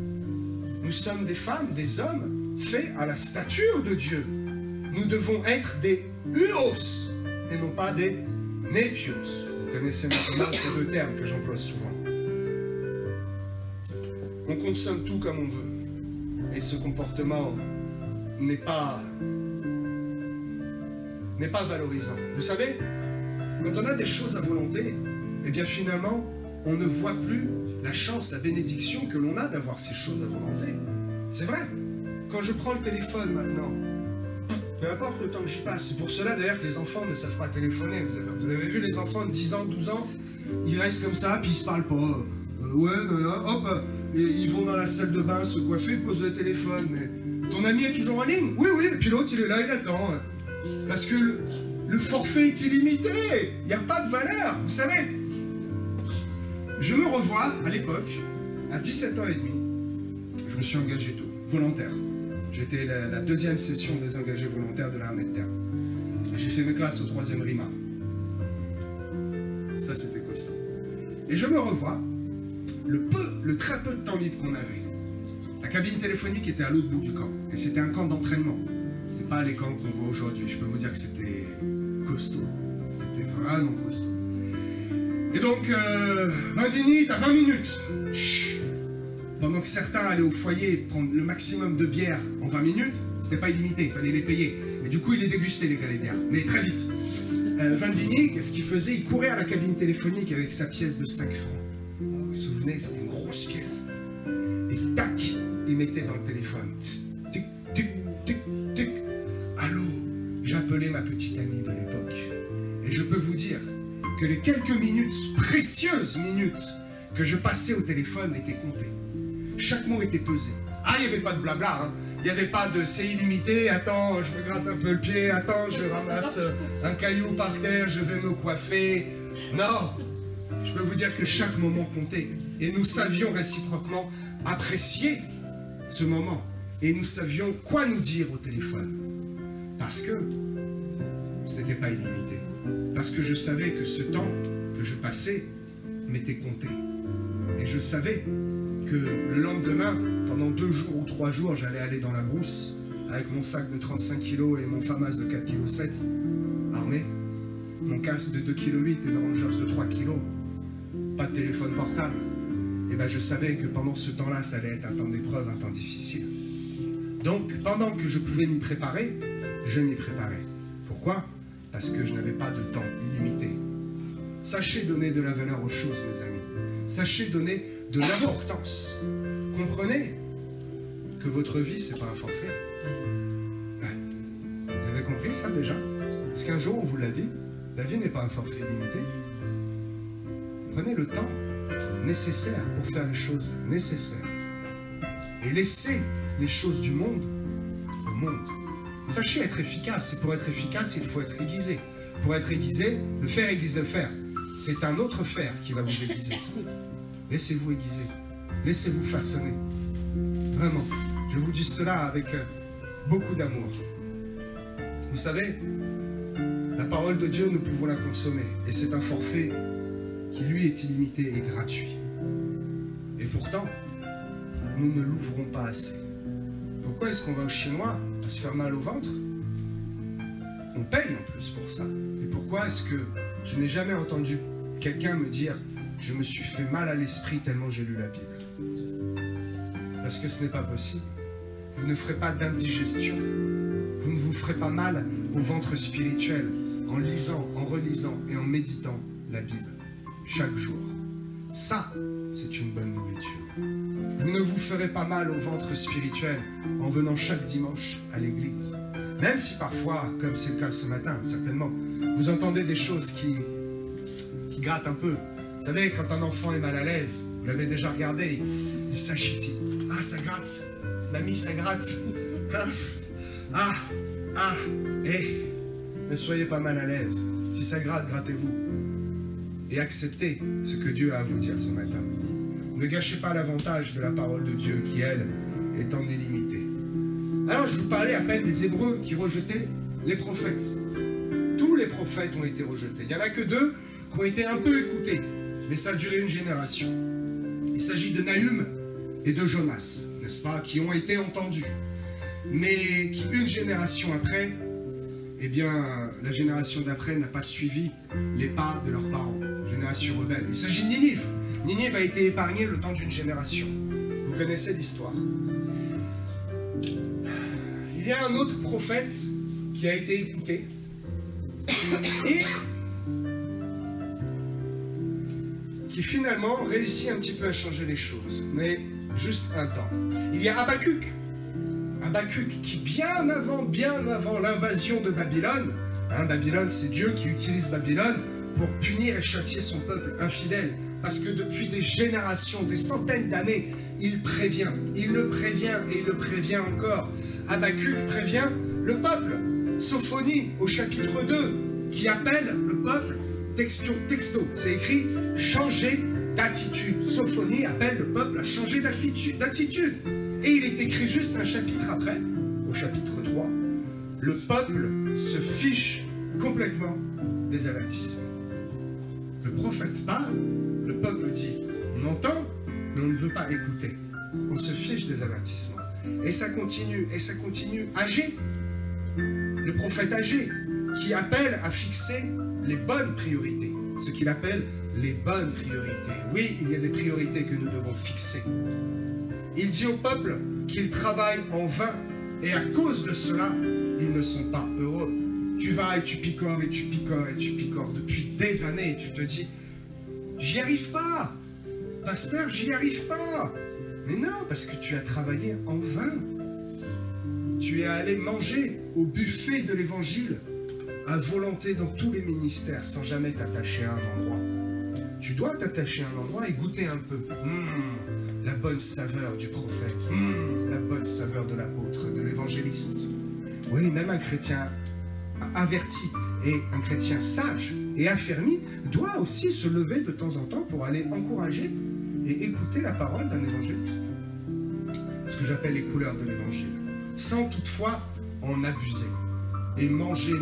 Nous sommes des femmes, des hommes, faits à la stature de Dieu. Nous devons être des huos et non pas des nepios. Vous connaissez maintenant ces deux termes que j'emploie souvent. On consomme tout comme on veut. Et ce comportement n'est pas valorisant. Vous savez, quand on a des choses à volonté, eh bien finalement, on ne voit plus la chance, la bénédiction que l'on a d'avoir ces choses à volonté. C'est vrai. Quand je prends le téléphone maintenant, peu importe le temps que j'y passe, c'est pour cela d'ailleurs que les enfants ne savent pas téléphoner. Vous avez vu les enfants de 10 ans, 12 ans, ils restent comme ça, puis ils se parlent pas. Hop, et ils vont dans la salle de bain se coiffer, posent le téléphone. Mais ton ami est toujours en ligne? Oui, et puis l'autre il est là, il attend. Parce que le forfait est illimité, il n'y a pas de valeur, vous savez. Je me revois à l'époque, à 17 ans et demi, je me suis engagé tôt, volontaire. J'étais la deuxième session des engagés volontaires de l'armée de terre. J'ai fait mes classes au 3e RIMA. Ça, c'était costaud. Et je me revois, le très peu de temps libre qu'on avait. La cabine téléphonique était à l'autre bout du camp. Et c'était un camp d'entraînement. C'est pas les camps qu'on voit aujourd'hui. Je peux vous dire que c'était costaud. C'était vraiment costaud. Et donc, Bandini, t'as 20 minutes. Chut. Pendant que certains allaient au foyer prendre le maximum de bière en 20 minutes, c'était pas illimité, il fallait les payer. Et du coup, il les dégustait, les gars, les bières. Mais très vite. Bandini, qu'est-ce qu'il faisait? Il courait à la cabine téléphonique avec sa pièce de 5 francs. Vous vous souvenez, c'était une grosse pièce. Et tac, il mettait dans le téléphone. Tic, tic, tic, tic. Allô, j'appelais ma petite amie de l'époque. Et je peux vous dire que les quelques minutes, précieuses minutes, que je passais au téléphone étaient comptées. Chaque mot était pesé. Ah, il n'y avait pas de blabla, hein. Il n'y avait pas de c'est illimité, attends, je me gratte un peu le pied, attends, je ramasse un caillou par terre, je vais me coiffer. Non, je peux vous dire que chaque moment comptait. Et nous savions réciproquement apprécier ce moment. Et nous savions quoi nous dire au téléphone. Parce que ce n'était pas illimité. Parce que je savais que ce temps que je passais m'était compté. Et je savais que le lendemain, pendant 2 jours ou 3 jours, j'allais aller dans la brousse avec mon sac de 35 kg et mon FAMAS de 4,7 kg armé, mon casque de 2,8 kg et le Rangers de 3 kg. pas de téléphone portable. Et bien je savais que pendant ce temps-là, ça allait être un temps d'épreuve, un temps difficile. Donc, pendant que je pouvais m'y préparer, je m'y préparais. Pourquoi? Parce que je n'avais pas de temps illimité. Sachez donner de la valeur aux choses, mes amis. Sachez donner de l'importance. Comprenez que votre vie, c'est pas un forfait. Vous avez compris ça déjà? Parce qu'un jour, on vous l'a dit, la vie n'est pas un forfait limité. Prenez le temps nécessaire pour faire les choses nécessaires. Et laissez les choses du monde au monde. Sachez être efficace. Et pour être efficace, il faut être aiguisé. Pour être aiguisé, le fer aiguise le fer. C'est un autre fer qui va vous aiguiser. Laissez-vous aiguiser. Laissez-vous façonner. Vraiment. Je vous dis cela avec beaucoup d'amour. Vous savez, la parole de Dieu, nous pouvons la consommer. Et c'est un forfait qui, lui, est illimité et gratuit. Et pourtant, nous ne l'ouvrons pas assez. Pourquoi est-ce qu'on va au Chinois à se faire mal au ventre? On paye en plus pour ça. Et pourquoi est-ce que je n'ai jamais entendu quelqu'un me dire « Je me suis fait mal à l'esprit tellement j'ai lu la Bible ». Parce que ce n'est pas possible. Vous ne ferez pas d'indigestion. Vous ne vous ferez pas mal au ventre spirituel en lisant, en relisant et en méditant la Bible chaque jour. Ça, c'est une bonne nourriture. Vous ne vous ferez pas mal au ventre spirituel en venant chaque dimanche à l'église. Même si parfois, comme c'est le cas ce matin, certainement, vous entendez des choses qui grattent un peu. Vous savez, quand un enfant est mal à l'aise, vous l'avez déjà regardé, il s'agite. Ah, ça gratte. Mamie, ça gratte. Ne soyez pas mal à l'aise. Si ça gratte, grattez-vous. Et acceptez ce que Dieu a à vous dire ce matin. Ne gâchez pas l'avantage de la parole de Dieu qui, elle, est en illimité. Alors, je vous parlais à peine des Hébreux qui rejetaient les prophètes. Tous les prophètes ont été rejetés. Il n'y en a que 2 qui ont été un peu écoutés. Mais ça a duré une génération. Il s'agit de Nahum et de Jonas, n'est-ce pas, qui ont été entendus. Mais qui, une génération après, eh bien, la génération d'après n'a pas suivi les pas de leurs parents. Génération rebelle. Il s'agit de Ninive. Ninive a été épargnée le temps d'une génération. Vous connaissez l'histoire. Il y a un autre prophète qui a été écouté et qui finalement réussit un petit peu à changer les choses, mais juste un temps. Il y a Habakkuk. Habakkuk qui bien avant l'invasion de Babylone, Babylone c'est Dieu qui utilise Babylone pour punir et châtier son peuple infidèle, parce que depuis des générations, des centaines d'années, il prévient, il le prévient et il le prévient encore. Habakkuk prévient le peuple. Sophonie au chapitre 2 qui appelle le peuple texto, c'est écrit changer d'attitude. Sophonie appelle le peuple à changer d'attitude. Et il est écrit juste un chapitre après, au chapitre 3, le peuple se fiche complètement des avertissements. Le prophète parle, le peuple dit, on entend, mais on ne veut pas écouter. On se fiche des avertissements. Et ça continue, et ça continue. Agé, le prophète Agé, qui appelle à fixer les bonnes priorités. Ce qu'il appelle les bonnes priorités. Oui, il y a des priorités que nous devons fixer. Il dit au peuple qu'ils travaillent en vain, et à cause de cela, ils ne sont pas heureux. Tu vas et tu picores, et tu picores, et tu picores depuis des années, et tu te dis, j'y arrive pas, pasteur, j'y arrive pas. Mais non, parce que tu as travaillé en vain. Tu es allé manger au buffet de l'évangile, à volonté dans tous les ministères, sans jamais t'attacher à un endroit. Tu dois t'attacher à un endroit et goûter un peu. La bonne saveur du prophète, la bonne saveur de l'apôtre, de l'évangéliste. Oui, même un chrétien averti et un chrétien sage et affermi doit aussi se lever de temps en temps pour aller encourager et écouter la parole d'un évangéliste. Ce que j'appelle les couleurs de l'évangile. Sans toutefois en abuser. Et manger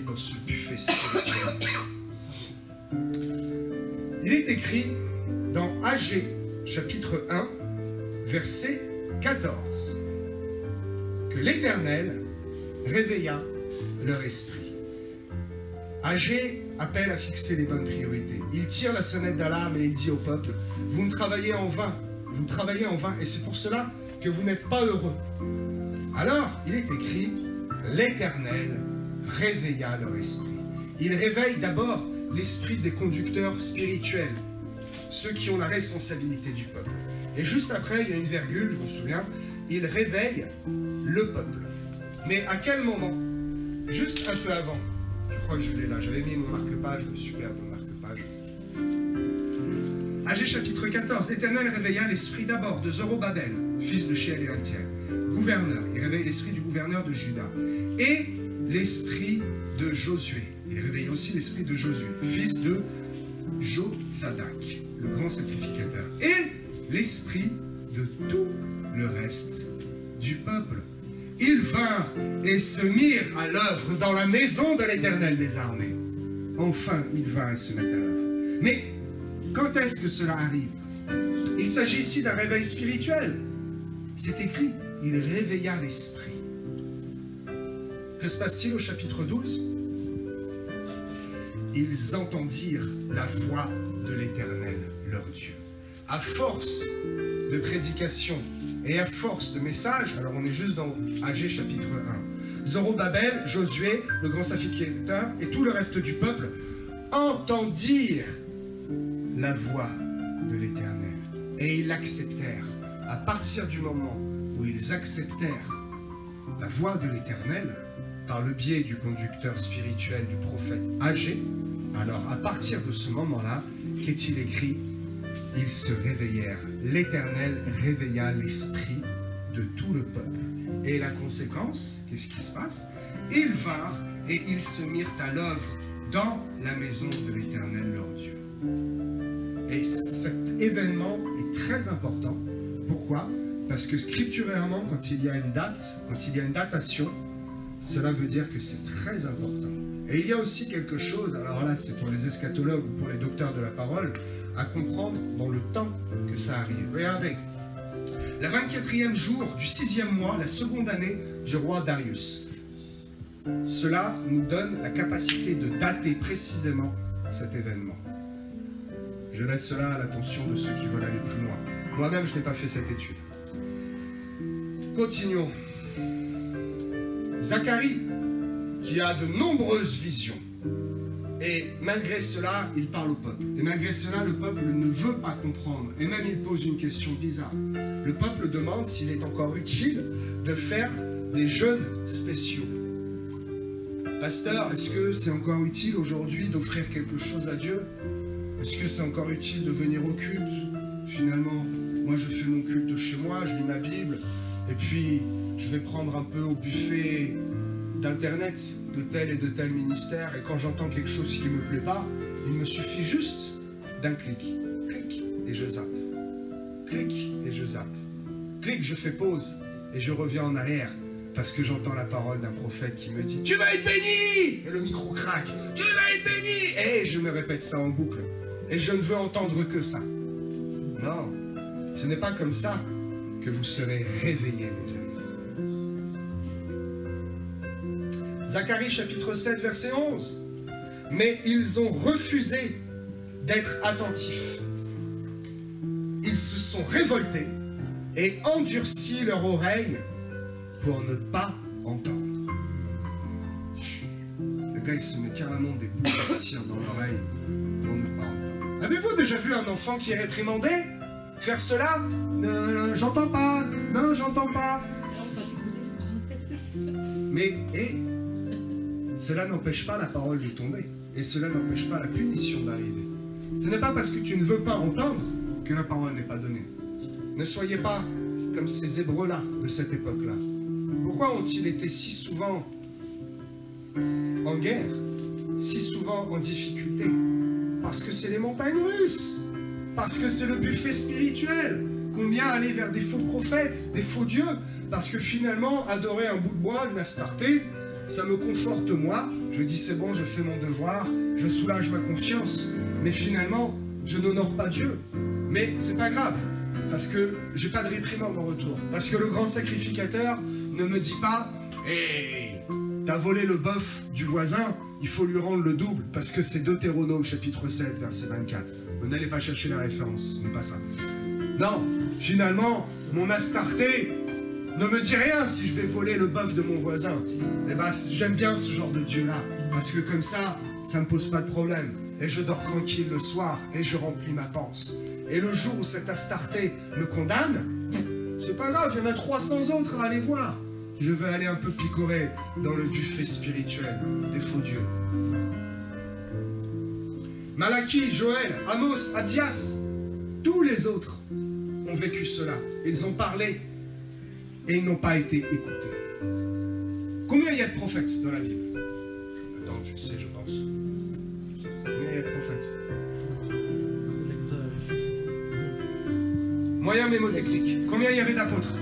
dans ce buffet spirituel. Il est écrit dans Agé, chapitre 1, verset 14, que l'Éternel réveilla leur esprit. Agé appelle à fixer les bonnes priorités. Il tire la sonnette d'alarme et il dit au peuple, vous me travaillez en vain, vous travaillez en vain, et c'est pour cela que vous n'êtes pas heureux. Alors, il est écrit, l'Éternel réveilla leur esprit. Il réveille d'abord l'esprit des conducteurs spirituels, ceux qui ont la responsabilité du peuple. Et juste après, il y a une virgule, je me souviens, il réveille le peuple. Mais à quel moment? Juste un peu avant. Je crois que je l'ai là. J'avais mis mon marque-page, le superbe marque-page. Agé chapitre 14. L'Éternel réveilla l'esprit d'abord de Zorobabel, fils de Shealtiel, gouverneur. Il réveille l'esprit du gouverneur de Juda. Et l'esprit de Josué. Il réveille aussi l'esprit de Josué, fils de Jotzadak, le grand sacrificateur. Et l'esprit de tout le reste du peuple. Ils vinrent et se mirent à l'œuvre dans la maison de l'Éternel des armées. Enfin, ils vinrent et se mettent à l'œuvre. Mais quand est-ce que cela arrive? Il s'agit ici d'un réveil spirituel. C'est écrit, il réveilla l'esprit. Que se passe-t-il au chapitre 12? Ils entendirent la voix de l'Éternel, leur Dieu. À force de prédication et à force de messages, alors on est juste dans Agé chapitre 1, Zorobabel, Josué, le grand sacrificateur et tout le reste du peuple entendirent la voix de l'Éternel et ils l'acceptèrent. À partir du moment où ils acceptèrent la voix de l'Éternel par le biais du conducteur spirituel du prophète Agé, alors à partir de ce moment-là, qu'est-il écrit? Ils se réveillèrent. L'Éternel réveilla l'esprit de tout le peuple. Et la conséquence, qu'est-ce qui se passe? Ils vinrent et ils se mirent à l'œuvre dans la maison de l'Éternel leur Dieu. Et cet événement est très important. Pourquoi? Parce que scripturairement, quand il y a une date, quand il y a une datation, cela veut dire que c'est très important. Et il y a aussi quelque chose, alors là c'est pour les eschatologues ou pour les docteurs de la parole, à comprendre dans le temps que ça arrive. Regardez, le 24e jour du 6e mois, la seconde année du roi Darius. Cela nous donne la capacité de dater précisément cet événement. Je laisse cela à l'attention de ceux qui veulent aller plus loin. Moi-même, je n'ai pas fait cette étude. Continuons. Zacharie, qui a de nombreuses visions. Et malgré cela, il parle au peuple. Et malgré cela, le peuple ne veut pas comprendre. Et même, il pose une question bizarre. Le peuple demande s'il est encore utile de faire des jeûnes spéciaux. Pasteur, est-ce que c'est encore utile aujourd'hui d'offrir quelque chose à Dieu? Est-ce que c'est encore utile de venir au culte? Finalement, moi, je fais mon culte chez moi, je lis ma Bible, et puis je vais prendre un peu au buffet d'Internet de tel et de tel ministère, et quand j'entends quelque chose qui ne me plaît pas, il me suffit juste d'un clic. Clic, et je zappe. Clic, et je zappe. Clic, je fais pause, et je reviens en arrière, parce que j'entends la parole d'un prophète qui me dit « Tu vas être béni !» Et le micro craque. « Tu vas être béni !» Et je me répète ça en boucle. Et je ne veux entendre que ça. Non, ce n'est pas comme ça que vous serez réveillés, mes amis. Zacharie chapitre 7, verset 11. Mais ils ont refusé d'être attentifs. Ils se sont révoltés et endurci leur oreille pour ne pas entendre. Le gars, il se met carrément des bouts de cire dans l'oreille pour ne pas entendre. Avez-vous déjà vu un enfant qui est réprimandé faire cela? J'entends pas. Non, j'entends pas. Mais, cela n'empêche pas la parole de tomber. Et cela n'empêche pas la punition d'arriver. Ce n'est pas parce que tu ne veux pas entendre que la parole n'est pas donnée. Ne soyez pas comme ces Hébreux-là de cette époque-là. Pourquoi ont-ils été si souvent en guerre, si souvent en difficulté? Parce que c'est les montagnes russes. Parce que c'est le buffet spirituel. Combien aller vers des faux prophètes, des faux dieux? Parce que finalement, adorer un bout de bois, une Astarté, ça me conforte moi. Je dis c'est bon, je fais mon devoir, je soulage ma conscience. Mais finalement, je n'honore pas Dieu. Mais c'est pas grave, parce que j'ai pas de réprimande en retour. Parce que le grand sacrificateur ne me dit pas « Hey, t'as volé le bœuf du voisin, il faut lui rendre le double, parce que c'est Deutéronome chapitre 7, verset 24. Vous n'allez pas chercher la référence, ce n'est pas ça. Non, finalement, mon Astarté ne me dit rien si je vais voler le bœuf de mon voisin. Eh ben, j'aime bien ce genre de Dieu-là, parce que comme ça ne me pose pas de problème. Et je dors tranquille le soir, et je remplis ma panse. Et le jour où cette Astarté me condamne, c'est pas grave, il y en a 300 autres à aller voir. Je vais aller un peu picorer dans le buffet spirituel des faux dieux. Malachie, Joël, Amos, Abdias, tous les autres ont vécu cela. Ils ont parlé et ils n'ont pas été écoutés. Combien il y a de prophètes dans la Bible? Attends, tu le sais, je pense. Combien il y a de prophètes? Moyen mémotechnique. Combien il y avait d'apôtres?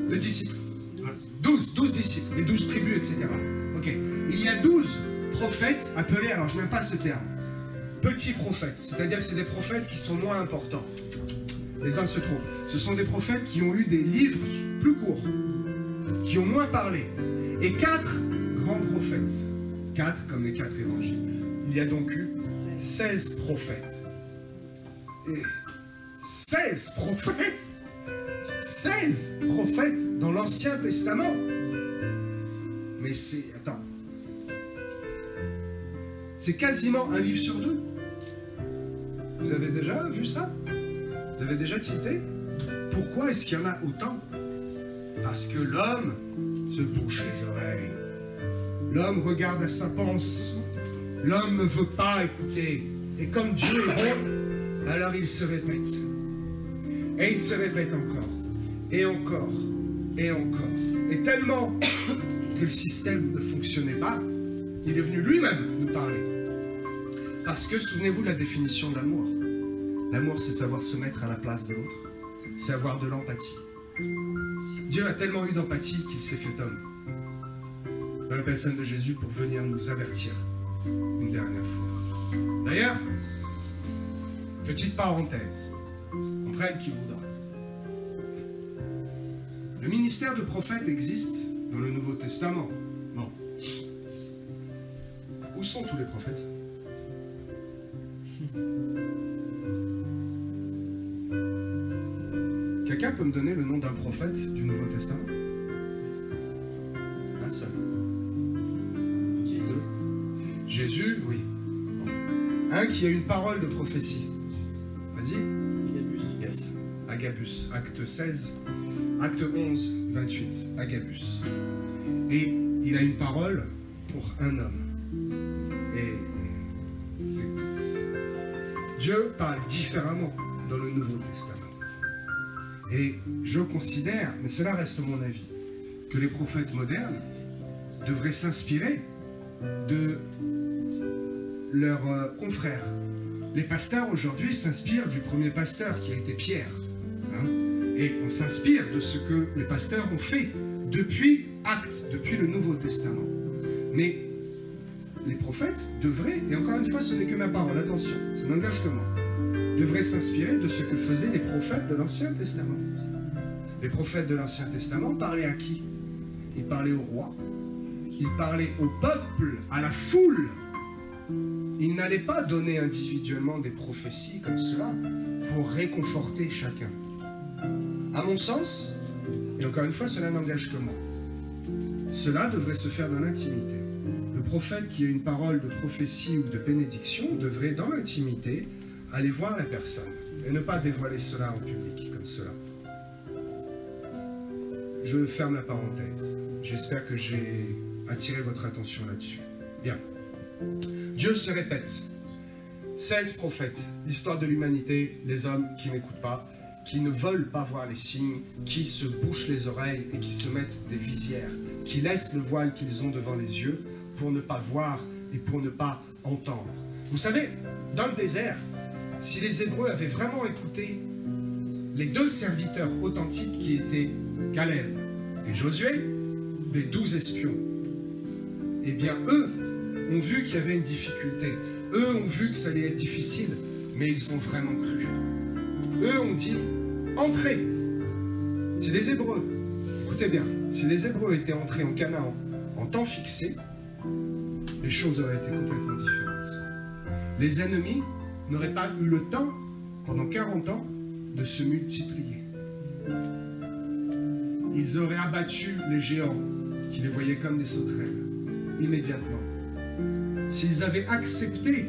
De disciples? 12 disciples, les 12 tribus, etc. Ok. Il y a 12 prophètes appelés, alors je n'aime pas ce terme, petits prophètes. C'est-à-dire que c'est des prophètes qui sont moins importants. Les hommes se trompent. Ce sont des prophètes qui ont eu des livres plus courts, qui ont moins parlé. Et 4 grands prophètes. 4 comme les 4 évangiles. Il y a donc eu 16 prophètes. Et 16 prophètes 16 prophètes dans l'Ancien Testament. Mais c'est... Attends. C'est quasiment un livre sur 2. Vous avez déjà vu ça? Vous avez déjà tilté? Pourquoi est-ce qu'il y en a autant? Parce que l'homme se bouche les oreilles. L'homme regarde à sa panse. L'homme ne veut pas écouter. Et comme Dieu est bon, alors il se répète. Et il se répète encore. Et encore, et encore. Et tellement que le système ne fonctionnait pas, il est venu lui-même nous parler. Parce que, souvenez-vous de la définition de l'amour. L'amour, c'est savoir se mettre à la place de l'autre. C'est avoir de l'empathie. Dieu a tellement eu d'empathie qu'il s'est fait homme. Dans la personne de Jésus pour venir nous avertir une dernière fois. D'ailleurs, petite parenthèse, on prenne qui voudra. Le ministère de prophète existe dans le Nouveau Testament. Bon. Où sont tous les prophètes? Quelqu'un peut me donner le nom d'un prophète du Nouveau Testament? Un seul. Jésus. Jésus, oui. Bon. Un qui a une parole de prophétie. Vas-y. Agabus. Yes. Agabus. Acte 16. Acte 11, 28, Agabus. Et il a une parole pour un homme. Et c'est tout. Dieu parle différemment dans le Nouveau Testament. Et je considère, mais cela reste mon avis, que les prophètes modernes devraient s'inspirer de leurs confrères. Les pasteurs aujourd'hui s'inspirent du premier pasteur qui a été Pierre. Hein? Et on s'inspire de ce que les pasteurs ont fait depuis Actes, depuis le Nouveau Testament. Mais les prophètes devraient, et encore une fois ce n'est que ma parole, attention, ça n'engage que moi, devraient s'inspirer de ce que faisaient les prophètes de l'Ancien Testament. Les prophètes de l'Ancien Testament parlaient à qui? Ils parlaient au roi, ils parlaient au peuple, à la foule. Ils n'allaient pas donner individuellement des prophéties comme cela pour réconforter chacun. À mon sens, et encore une fois, cela n'engage que moi, cela devrait se faire dans l'intimité. Le prophète qui a une parole de prophétie ou de bénédiction devrait, dans l'intimité, aller voir la personne et ne pas dévoiler cela en public comme cela. Je ferme la parenthèse. J'espère que j'ai attiré votre attention là-dessus. Bien. Dieu se répète. 16 prophètes, l'histoire de l'humanité, les hommes qui n'écoutent pas, qui ne veulent pas voir les signes, qui se bouchent les oreilles et qui se mettent des visières, qui laissent le voile qu'ils ont devant les yeux pour ne pas voir et pour ne pas entendre. Vous savez, dans le désert, si les Hébreux avaient vraiment écouté les 2 serviteurs authentiques qui étaient Caleb et Josué, des 12 espions, eh bien eux ont vu qu'il y avait une difficulté. Eux ont vu que ça allait être difficile, mais ils ont vraiment cru. Eux ont dit, entrez. Si les Hébreux, écoutez bien, si les Hébreux étaient entrés en Canaan en temps fixé, les choses auraient été complètement différentes. Les ennemis n'auraient pas eu le temps, pendant 40 ans, de se multiplier. Ils auraient abattu les géants, qui les voyaient comme des sauterelles, immédiatement. S'ils avaient accepté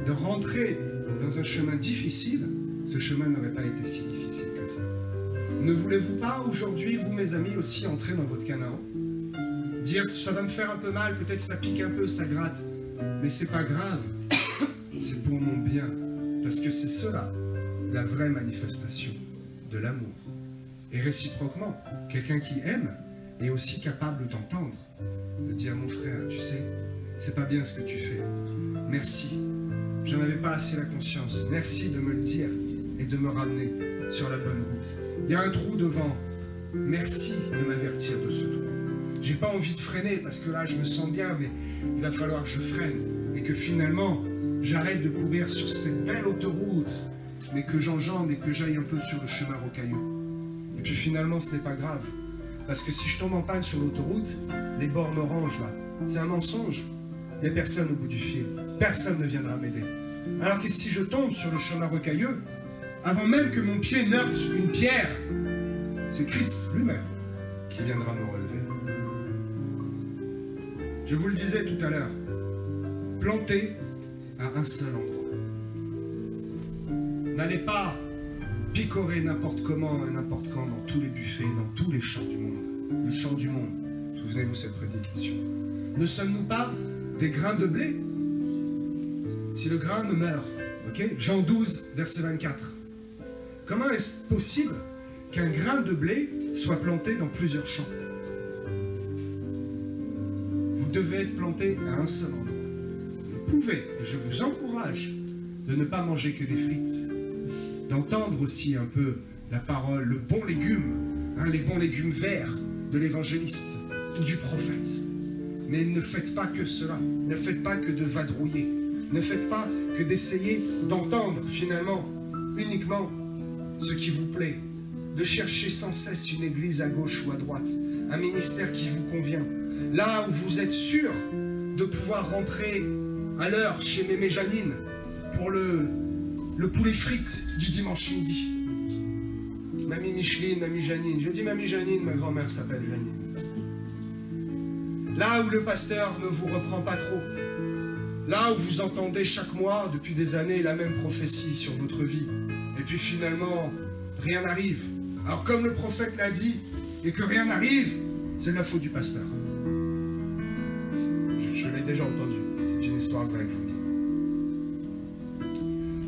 de rentrer dans un chemin difficile, ce chemin n'aurait pas été si difficile que ça. Ne voulez-vous pas aujourd'hui, vous mes amis, aussi entrer dans votre Canaan? Dire, ça va me faire un peu mal, peut-être ça pique un peu, ça gratte, mais c'est pas grave, c'est pour mon bien, parce que c'est cela, la vraie manifestation de l'amour. Et réciproquement, quelqu'un qui aime est aussi capable d'entendre, de dire, mon frère, tu sais, c'est pas bien ce que tu fais, merci, j'en avais pas assez la conscience, merci de me le dire et de me ramener sur la bonne route. Il y a un trou devant, merci de m'avertir de ce trou. J'ai pas envie de freiner parce que là je me sens bien, mais il va falloir que je freine et que finalement j'arrête de courir sur cette belle autoroute, mais que j'enjambe et que j'aille un peu sur le chemin rocailleux. Et puis finalement ce n'est pas grave, parce que si je tombe en panne sur l'autoroute, les bornes oranges là, c'est un mensonge. Il n'y a personne au bout du fil, personne ne viendra m'aider. Alors que si je tombe sur le chemin rocailleux, avant même que mon pied heurte une pierre, c'est Christ lui-même qui viendra me relever. Je vous le disais tout à l'heure, plantez à un seul endroit. N'allez pas picorer n'importe comment et n'importe quand dans tous les buffets, dans tous les champs du monde. Le champ du monde, souvenez-vous cette prédication. Ne sommes-nous pas des grains de blé? Si le grain ne meurt, ok? Jean 12, verset 24. Comment est-ce possible qu'un grain de blé soit planté dans plusieurs champs? Vous devez être planté à un seul endroit. Vous pouvez, et je vous encourage, de ne pas manger que des frites, d'entendre aussi un peu la parole, le bon légume, hein, les bons légumes verts de l'évangéliste ou du prophète. Mais ne faites pas que cela, ne faites pas que de vadrouiller, ne faites pas que d'essayer d'entendre finalement uniquement ce qui vous plaît, de chercher sans cesse une église à gauche ou à droite, un ministère qui vous convient, là où vous êtes sûr de pouvoir rentrer à l'heure chez Mémé Janine pour le poulet frites du dimanche midi. Mamie Micheline, Mamie Janine, je dis Mamie Janine, ma grand-mère s'appelle Janine. Là où le pasteur ne vous reprend pas trop, là où vous entendez chaque mois, depuis des années, la même prophétie sur votre vie, et puis finalement, rien n'arrive. Alors comme le prophète l'a dit, et que rien n'arrive, c'est de la faute du pasteur. Je l'ai déjà entendu, c'est une histoire vraie que je vous dis.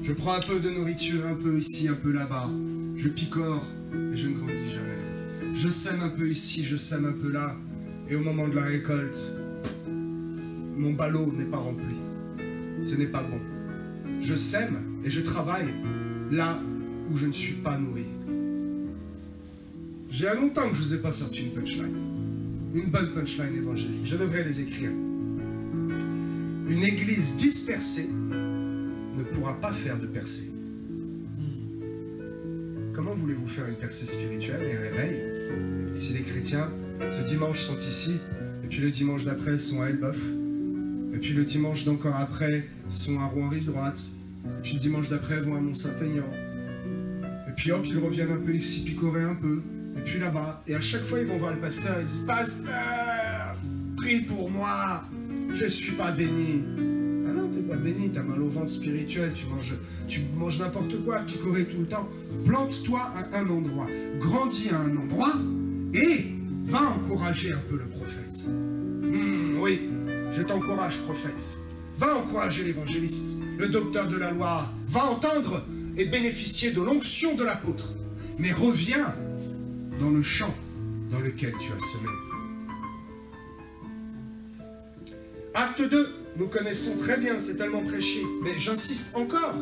Je prends un peu de nourriture, un peu ici, un peu là-bas, je picore, et je ne grandis jamais. Je sème un peu ici, je sème un peu là, et au moment de la récolte, mon ballot n'est pas rempli. Ce n'est pas bon. Je sème et je travaille là où je ne suis pas nourri. J'ai longtemps que je ne vous ai pas sorti une punchline. Une bonne punchline évangélique. Je devrais les écrire. Une église dispersée ne pourra pas faire de percée. Comment voulez-vous faire une percée spirituelle et réveil si les chrétiens, ce dimanche, sont ici, et puis le dimanche d'après sont à Elbeuf, et puis le dimanche d'encore après sont à Rouen-Rive-Droite, et puis le dimanche d'après vont à Mont-Saint-Aignan, et puis hop, ils reviennent un peu ici, picorer un peu, et puis là-bas, et à chaque fois ils vont voir le pasteur et ils disent « Pasteur, prie pour moi, je suis pas béni ». Ah non, t'es pas béni, t'as mal au ventre spirituel, tu manges n'importe quoi, picorer tout le temps. Plante-toi à un endroit, grandis à un endroit, et va encourager un peu le prophète. Oui, je t'encourage, prophète. Va encourager l'évangéliste, le docteur de la loi. Va entendre et bénéficier de l'onction de l'apôtre. Mais reviens dans le champ dans lequel tu as semé. Acte 2, nous connaissons très bien, c'est tellement prêché. Mais j'insiste encore.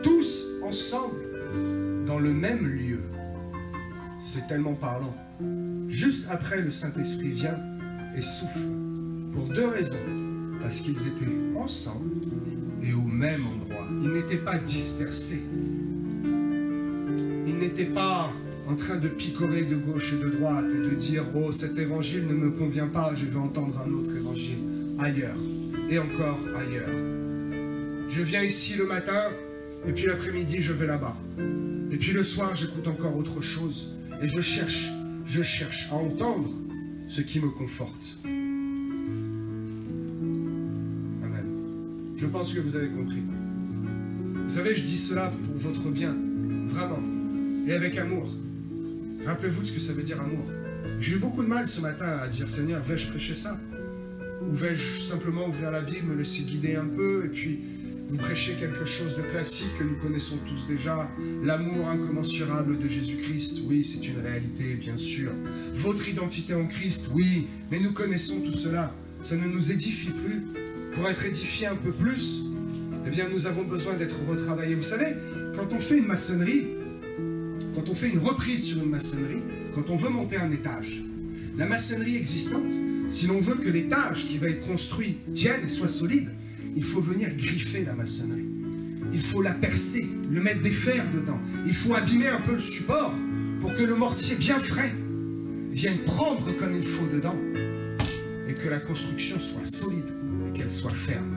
Tous ensemble, dans le même lieu. C'est tellement parlant. Juste après, le Saint-Esprit vient et souffle. Pour deux raisons. Parce qu'ils étaient ensemble et au même endroit. Ils n'étaient pas dispersés. Ils n'étaient pas en train de picorer de gauche et de droite et de dire « Oh, cet évangile ne me convient pas, je vais entendre un autre évangile ailleurs. » et encore ailleurs. Je viens ici le matin, et puis l'après-midi, je vais là-bas. Et puis le soir, j'écoute encore autre chose. Et je cherche à entendre ce qui me conforte. Amen. Je pense que vous avez compris. Vous savez, je dis cela pour votre bien, vraiment, et avec amour. Rappelez-vous de ce que ça veut dire amour. J'ai eu beaucoup de mal ce matin à dire, Seigneur, vais-je prêcher ça? Ou vais-je simplement ouvrir la Bible, me laisser guider un peu, et puis vous prêchez quelque chose de classique que nous connaissons tous déjà, l'amour incommensurable de Jésus-Christ. Oui, c'est une réalité, bien sûr. Votre identité en Christ, oui, mais nous connaissons tout cela. Ça ne nous édifie plus. Pour être édifié un peu plus, eh bien, nous avons besoin d'être retravaillés. Vous savez, quand on fait une maçonnerie, quand on fait une reprise sur une maçonnerie, quand on veut monter un étage, la maçonnerie existante, si l'on veut que l'étage qui va être construit tienne et soit solide, il faut venir griffer la maçonnerie. Il faut la percer, le mettre des fers dedans. Il faut abîmer un peu le support pour que le mortier bien frais vienne prendre comme il faut dedans et que la construction soit solide et qu'elle soit ferme.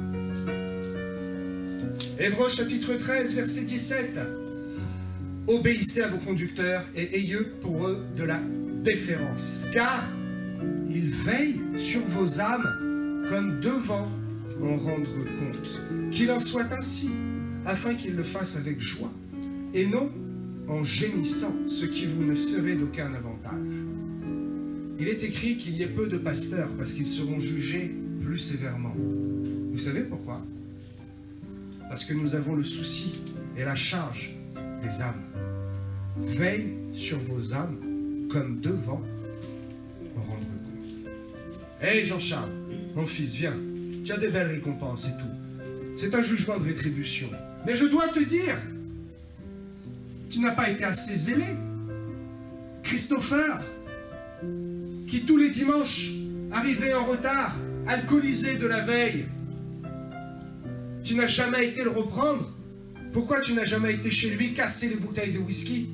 Hébreux chapitre 13, verset 17. Obéissez à vos conducteurs et ayez pour eux de la déférence, car ils veillent sur vos âmes comme devant en rendre compte. Qu'il en soit ainsi, afin qu'ils le fassent avec joie, et non en gémissant, ce qui vous ne serait d'aucun avantage. Il est écrit qu'il y ait peu de pasteurs, parce qu'ils seront jugés plus sévèrement. Vous savez pourquoi? Parce que nous avons le souci et la charge des âmes. Veille sur vos âmes comme devant en rendre compte. Hey Jean-Charles, mon fils, viens. Tu as des belles récompenses et tout. C'est un jugement de rétribution. Mais je dois te dire, tu n'as pas été assez zélé. Christopher, qui tous les dimanches arrivait en retard, alcoolisé de la veille, tu n'as jamais été le reprendre. Pourquoi tu n'as jamais été chez lui casser les bouteilles de whisky?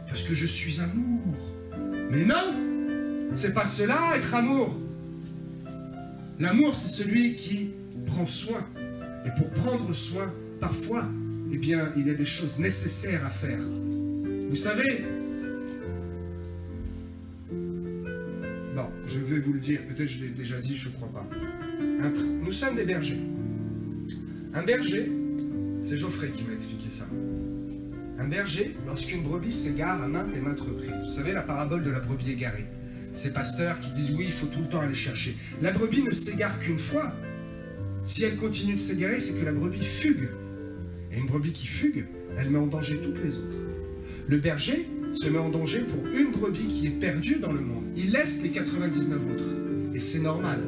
Parce que je suis amour. Mais non, c'est pas cela, être amour. L'amour, c'est celui qui prend soin. Et pour prendre soin, parfois, eh bien, il y a des choses nécessaires à faire. Vous savez, bon, je vais vous le dire, peut-être je l'ai déjà dit, je ne crois pas. Nous sommes des bergers. Un berger, c'est Geoffrey qui m'a expliqué ça. Un berger, lorsqu'une brebis s'égare à maintes et maintes reprises, vous savez la parabole de la brebis égarée. Ces pasteurs qui disent oui, il faut tout le temps aller chercher. La brebis ne s'égare qu'une fois. Si elle continue de s'égarer, c'est que la brebis fugue. Et une brebis qui fugue, elle met en danger toutes les autres. Le berger se met en danger pour une brebis qui est perdue dans le monde. Il laisse les 99 autres. Et c'est normal.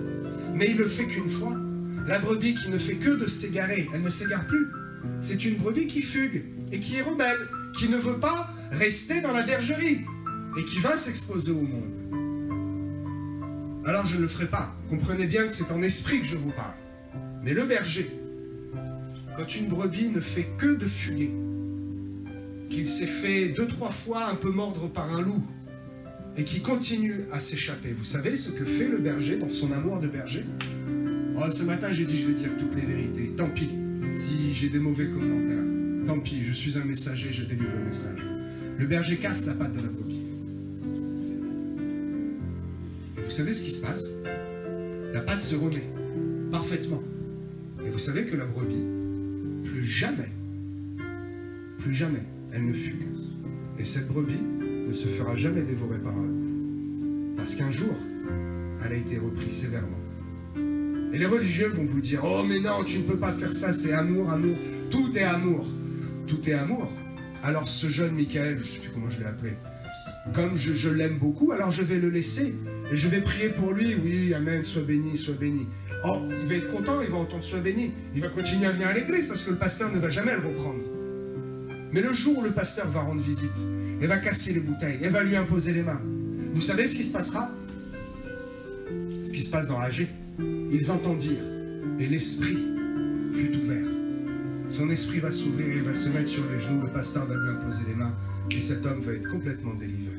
Mais il le fait qu'une fois. La brebis qui ne fait que de s'égarer, elle ne s'égare plus. C'est une brebis qui fugue et qui est rebelle, qui ne veut pas rester dans la bergerie et qui va s'exposer au monde. Alors je ne le ferai pas. Comprenez bien que c'est en esprit que je vous parle. Mais le berger, quand une brebis ne fait que de fuguer, qu'il s'est fait 2-3 fois un peu mordre par un loup, et qui continue à s'échapper, vous savez ce que fait le berger dans son amour de berger? Oh, ce matin j'ai dit je vais dire toutes les vérités. Tant pis si j'ai des mauvais commentaires. Tant pis, je suis un messager, je délivre le message. Le berger casse la patte de la brebis. Vous savez ce qui se passe? La patte se remet parfaitement. Et vous savez que la brebis, plus jamais, elle ne fugue. Et cette brebis ne se fera jamais dévorer par un loup. Parce qu'un jour, elle a été reprise sévèrement. Et les religieux vont vous dire, oh mais non, tu ne peux pas faire ça, c'est amour, amour. Tout est amour. Tout est amour. Alors ce jeune Michael, je ne sais plus comment je l'ai appelé, comme je l'aime beaucoup, alors je vais le laisser. Et je vais prier pour lui, oui, amen, sois béni, sois béni. Oh, il va être content, il va entendre sois béni. Il va continuer à venir à l'église parce que le pasteur ne va jamais le reprendre. Mais le jour où le pasteur va rendre visite, et va casser les bouteilles, et va lui imposer les mains, vous savez ce qui se passera? Ce qui se passe dans AG. Ils entendirent, et l'esprit fut ouvert. Son esprit va s'ouvrir, il va se mettre sur les genoux, le pasteur va lui imposer les mains, et cet homme va être complètement délivré.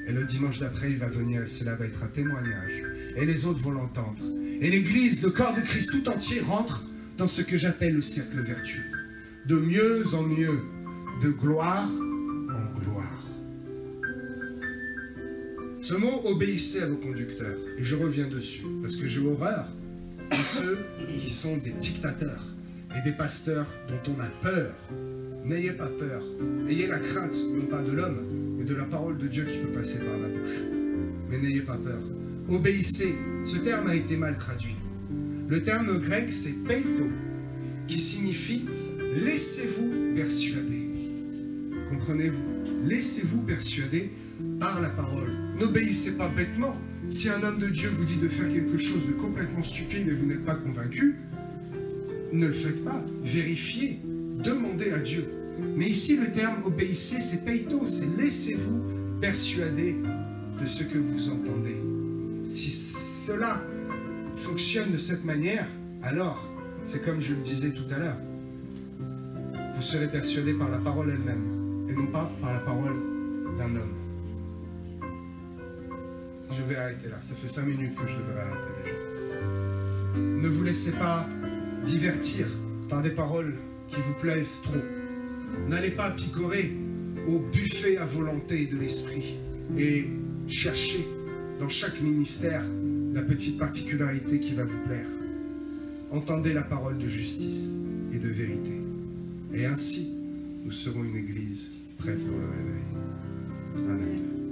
Et le dimanche d'après, il va venir et cela va être un témoignage. Et les autres vont l'entendre. Et l'Église, le corps de Christ tout entier rentre dans ce que j'appelle le cercle vertueux. De mieux en mieux, de gloire en gloire. Ce mot, obéissez à vos conducteurs. Et je reviens dessus, parce que j'ai horreur de ceux qui sont des dictateurs et des pasteurs dont on a peur. N'ayez pas peur. Ayez la crainte, non pas de l'homme, mais de la parole de Dieu qui peut passer par la bouche. Mais n'ayez pas peur. Obéissez. Ce terme a été mal traduit. Le terme grec, c'est peito, qui signifie laissez-vous persuader. Comprenez-vous? Laissez-vous persuader par la parole. N'obéissez pas bêtement. Si un homme de Dieu vous dit de faire quelque chose de complètement stupide et vous n'êtes pas convaincu, ne le faites pas. Vérifiez. Demandez à Dieu. Mais ici, le terme obéissez, c'est peito, c'est laissez-vous persuader de ce que vous entendez. Si cela fonctionne de cette manière, alors, c'est comme je le disais tout à l'heure, vous serez persuadé par la parole elle-même, et non pas par la parole d'un homme. Je vais arrêter là, ça fait 5 minutes que je devrais arrêter déjà. Ne vous laissez pas divertir par des paroles qui vous plaisent trop. N'allez pas picorer au buffet à volonté de l'esprit et cherchez dans chaque ministère la petite particularité qui va vous plaire. Entendez la parole de justice et de vérité. Et ainsi, nous serons une église prête pour le réveil. Amen.